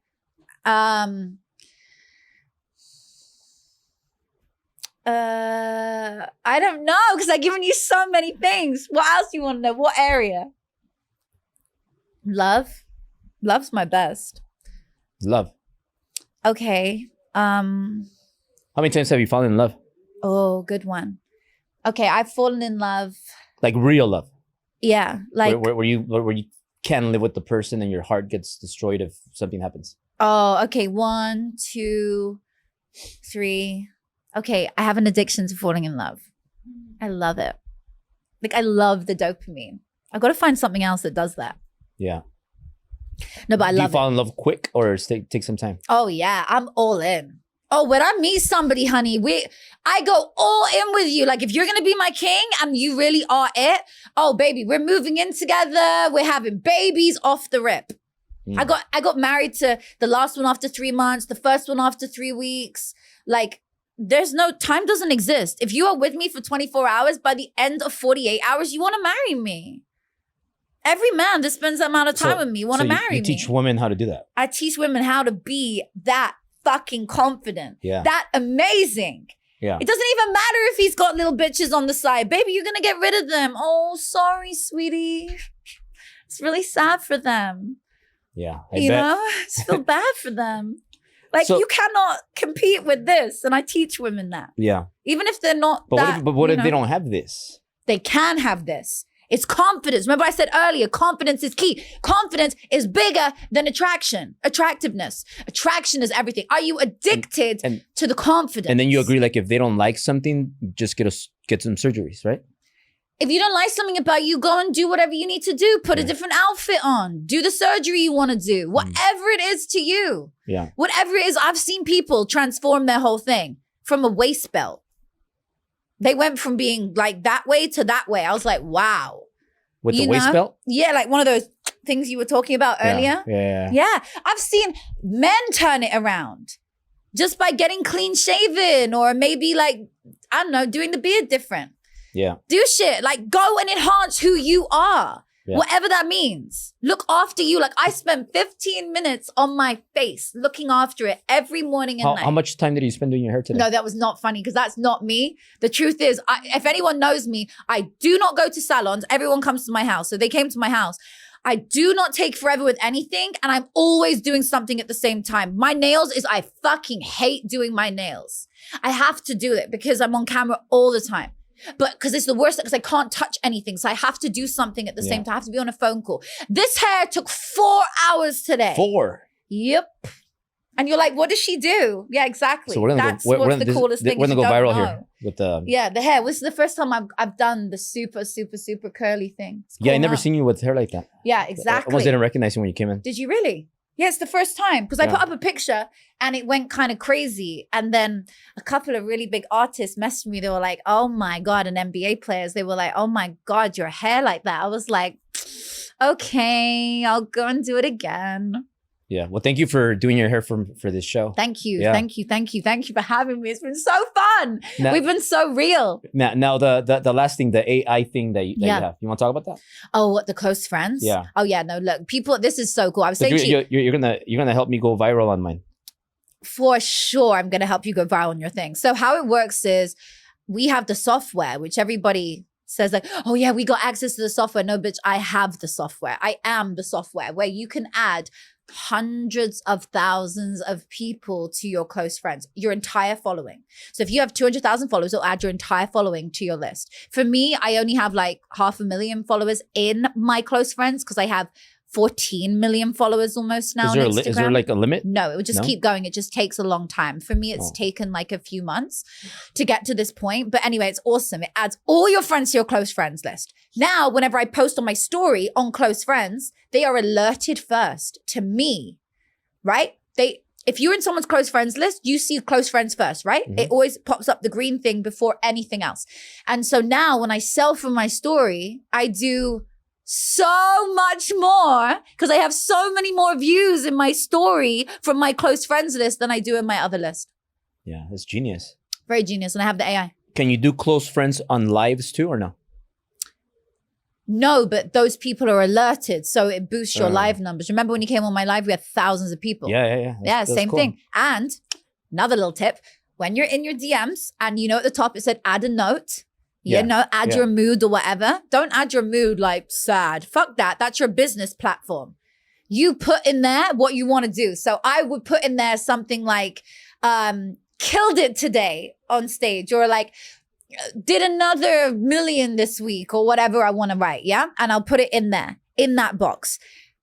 I don't know because I've given you so many things. What else do you want to know? What area? Love's my best. Love. Okay. How many times have you fallen in love? Oh, good one. Okay, I've fallen in love. Like real love. Yeah, like where you can't live with the person and your heart gets destroyed if something happens. oh, okay. 1, 2, 3. Okay, I have an addiction to falling in love. I love it. Like I love the dopamine. I've got to find something else that does that. Yeah. No, but I Do you love fall it. in love quick or take some time? Oh yeah, I'm all in. Oh, when I meet somebody, honey, I go all in with you. Like if you're gonna be my king and you really are it, oh baby, we're moving in together. We're having babies off the rip. I got married to the last one after 3 months, the first one after 3 weeks. Like there's no time doesn't exist. If you are with me for 24 hours, by the end of 48 hours, you want to marry me. Every man that spends that amount of time with me want to marry me. You teach women how to do that. I teach women how to be that fucking confident. Yeah. That amazing. Yeah. It doesn't even matter if he's got little bitches on the side. Baby, you're going to get rid of them. Oh, sorry, sweetie. It's really sad for them. Yeah. You know? I just feel bad for them. Like So- you cannot compete with this. And I teach women that. Yeah. Even if they're not But what if they don't have this? They can have this. It's confidence. Remember I said earlier, confidence is key. Confidence is bigger than attractiveness. Attraction is everything. Are you addicted to the confidence? And then you agree, like if they don't like something, just get some surgeries, right? If you don't like something about you, go and do whatever you need to do. Put a different outfit on. Do the surgery you want to do. Whatever it is to you. Yeah. Whatever it is. I've seen people transform their whole thing from a waist belt. They went from being like that way to that way. I was like, wow. With the waist belt? Yeah, like one of those things you were talking about earlier. Yeah. I've seen men turn it around just by getting clean shaven or maybe like, I don't know, doing the beard different. Yeah. Do shit. Like go and enhance who you are. Yeah. Whatever that means. Look after you. Like I spend 15 minutes on my face looking after it every morning and night. How much time did you spend doing your hair today? No, that was not funny because that's not me. The truth is, if anyone knows me, I do not go to salons. Everyone comes to my house. So they came to my house. I do not take forever with anything. And I'm always doing something at the same time. My nails I fucking hate doing my nails. I have to do it because I'm on camera all the time. But because it's the worst, because I can't touch anything. So I have to do something at the same time. I have to be on a phone call. This hair took 4 hours today. 4? Yep. And you're like, what does she do? Yeah, exactly. So we're gonna That's what's the coolest thing. We're gonna go you don't viral know. here with the. Yeah, the hair. This is the first time I've done the super, super, super curly thing. It's Yeah, I cool, never huh? seen you with hair like that. Yeah, I exactly. almost didn't recognize you when you came in. Did you really? Yeah, it's the first time because I Yeah. put up a picture and it went kind of crazy. And then a couple of really big artists messaged me. They were like, oh my God, and NBA players, they were like, oh my God, your hair like that. I was like, okay, I'll go and do it again. Yeah. Well, thank you for doing your hair for this show. Thank you. Yeah. Thank you. Thank you. Thank you for having me. It's been so fun. Now- We've been so real. Now the last thing, the AI thing that you have. You want to talk about that? Oh, what, the close friends? Yeah. Oh yeah, no, look, people, this is so cool. I was So saying to you, you're gonna help me go viral on mine. for sure, I'm going to help you go viral on your thing. So how it works is we have the software, which everybody says like, oh yeah, we got access to the software. No, bitch, I have the software. I am the software where you can add hundreds of thousands of people to your close friends, your entire following. So if you have 200,000 followers, it'll add your entire following to your list. For me, I only have like 500,000 followers in my close friends because I have 14 million followers almost now on Instagram. Is there like a limit? No, it would just keep going. It just takes a long time. For me, it's taken like a few months to get to this point. But anyway, it's awesome. It adds all your friends to your close friends list. Now, whenever I post on my story on close friends, they are alerted first to me, right? If you're in someone's close friends list, you see close friends first, right? Mm-hmm. It always pops up the green thing before anything else. And so now when I sell from my story, I do so much more because I have so many more views in my story from my close friends list than I do in my other list. Yeah, that's genius. Very genius. And I have the AI. Can you do close friends on lives too or no? No, but those people are alerted. So it boosts your live numbers. Remember when you came on my live, we had thousands of people. Yeah. That's same cool. thing. And another little tip, when you're in your DMs and you know at the top it said add a note, add your mood or whatever. Don't add your mood like sad. Fuck that. That's your business platform. You put in there what you want to do. So I would put in there something like, killed it today on stage, or like, did another million this week, or whatever I want to write. Yeah. And I'll put it in there, in that box.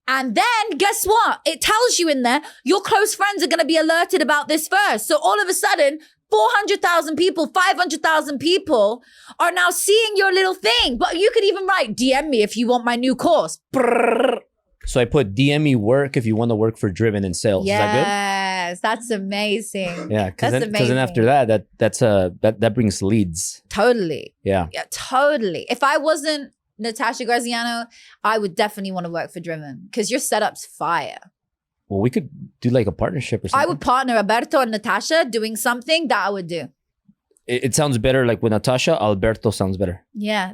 And then guess what? It tells you in there, your close friends are going to be alerted about this first. So all of a sudden, 400,000 people, 500,000 people are now seeing your little thing. But you could even write, DM me if you want my new course. Brrr. So I put DM me work if you want to work for Driven in sales. Yes, is that good? Yes, that's amazing. Yeah, because then after that, that brings leads. Totally. Yeah, totally. If I wasn't Natasha Graziano, I would definitely want to work for Driven because your setup's fire. Well, we could do like a partnership or something. I would partner Alberto and Natasha doing something that I would do. It sounds better like with Natasha. Alberto sounds better. Yeah,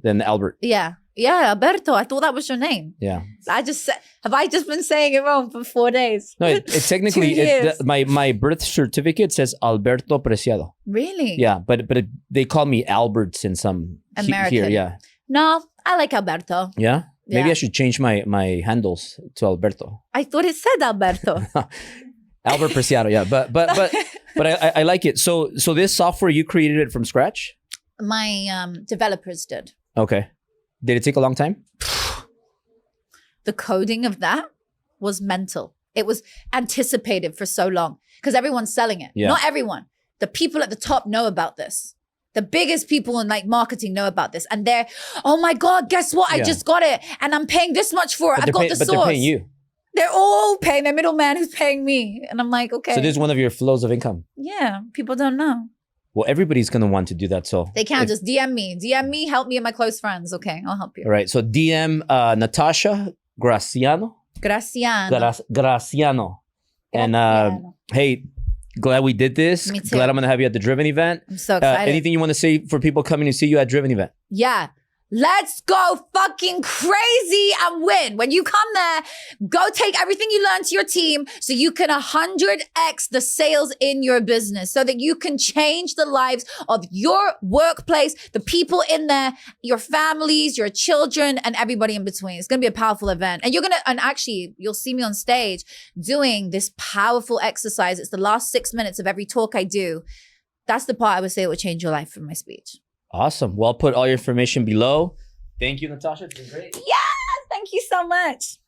than Albert. Yeah, Alberto. I thought that was your name. Yeah. Have I just been saying it wrong for 4 days? No, it technically, my birth certificate says Alberto Preciado. Really? Yeah, but they call me Alberts in some American. Here, yeah. No, I like Alberto. Yeah? Maybe I should change my handles to Alberto. I thought it said Alberto. Albert Preciado, yeah. But I like it. So this software, you created it from scratch? My developers did. Okay. Did it take a long time? The coding of that was mental. It was anticipated for so long because everyone's selling it. Yeah. Not everyone. The people at the top know about this. The biggest people in like marketing know about this. And they're, oh my God, guess what? I just got it. And I'm paying this much for it. I've got the source. But they're paying you. They're all paying their middleman who's paying me. And I'm like, okay. So this is one of your flows of income. Yeah. People don't know. Well, everybody's going to want to do that. So they can't just DM me. DM me, help me and my close friends. Okay, I'll help you. All right. So DM Natasha Graziano. Graziano. And hey, glad we did this. Me too. Glad I'm going to have you at the Driven event. I'm so excited. Anything you want to say for people coming to see you at Driven event? Yeah. Let's go fucking crazy and win. When you come there, go take everything you learn to your team so you can 100x the sales in your business so that you can change the lives of your workplace, the people in there, your families, your children, and everybody in between. It's going to be a powerful event. And actually, you'll see me on stage doing this powerful exercise. It's the last 6 minutes of every talk I do. That's the part I would say will change your life from my speech. Awesome. Well, I'll put all your information below. Thank you, Natasha. It's been great. Yeah, thank you so much.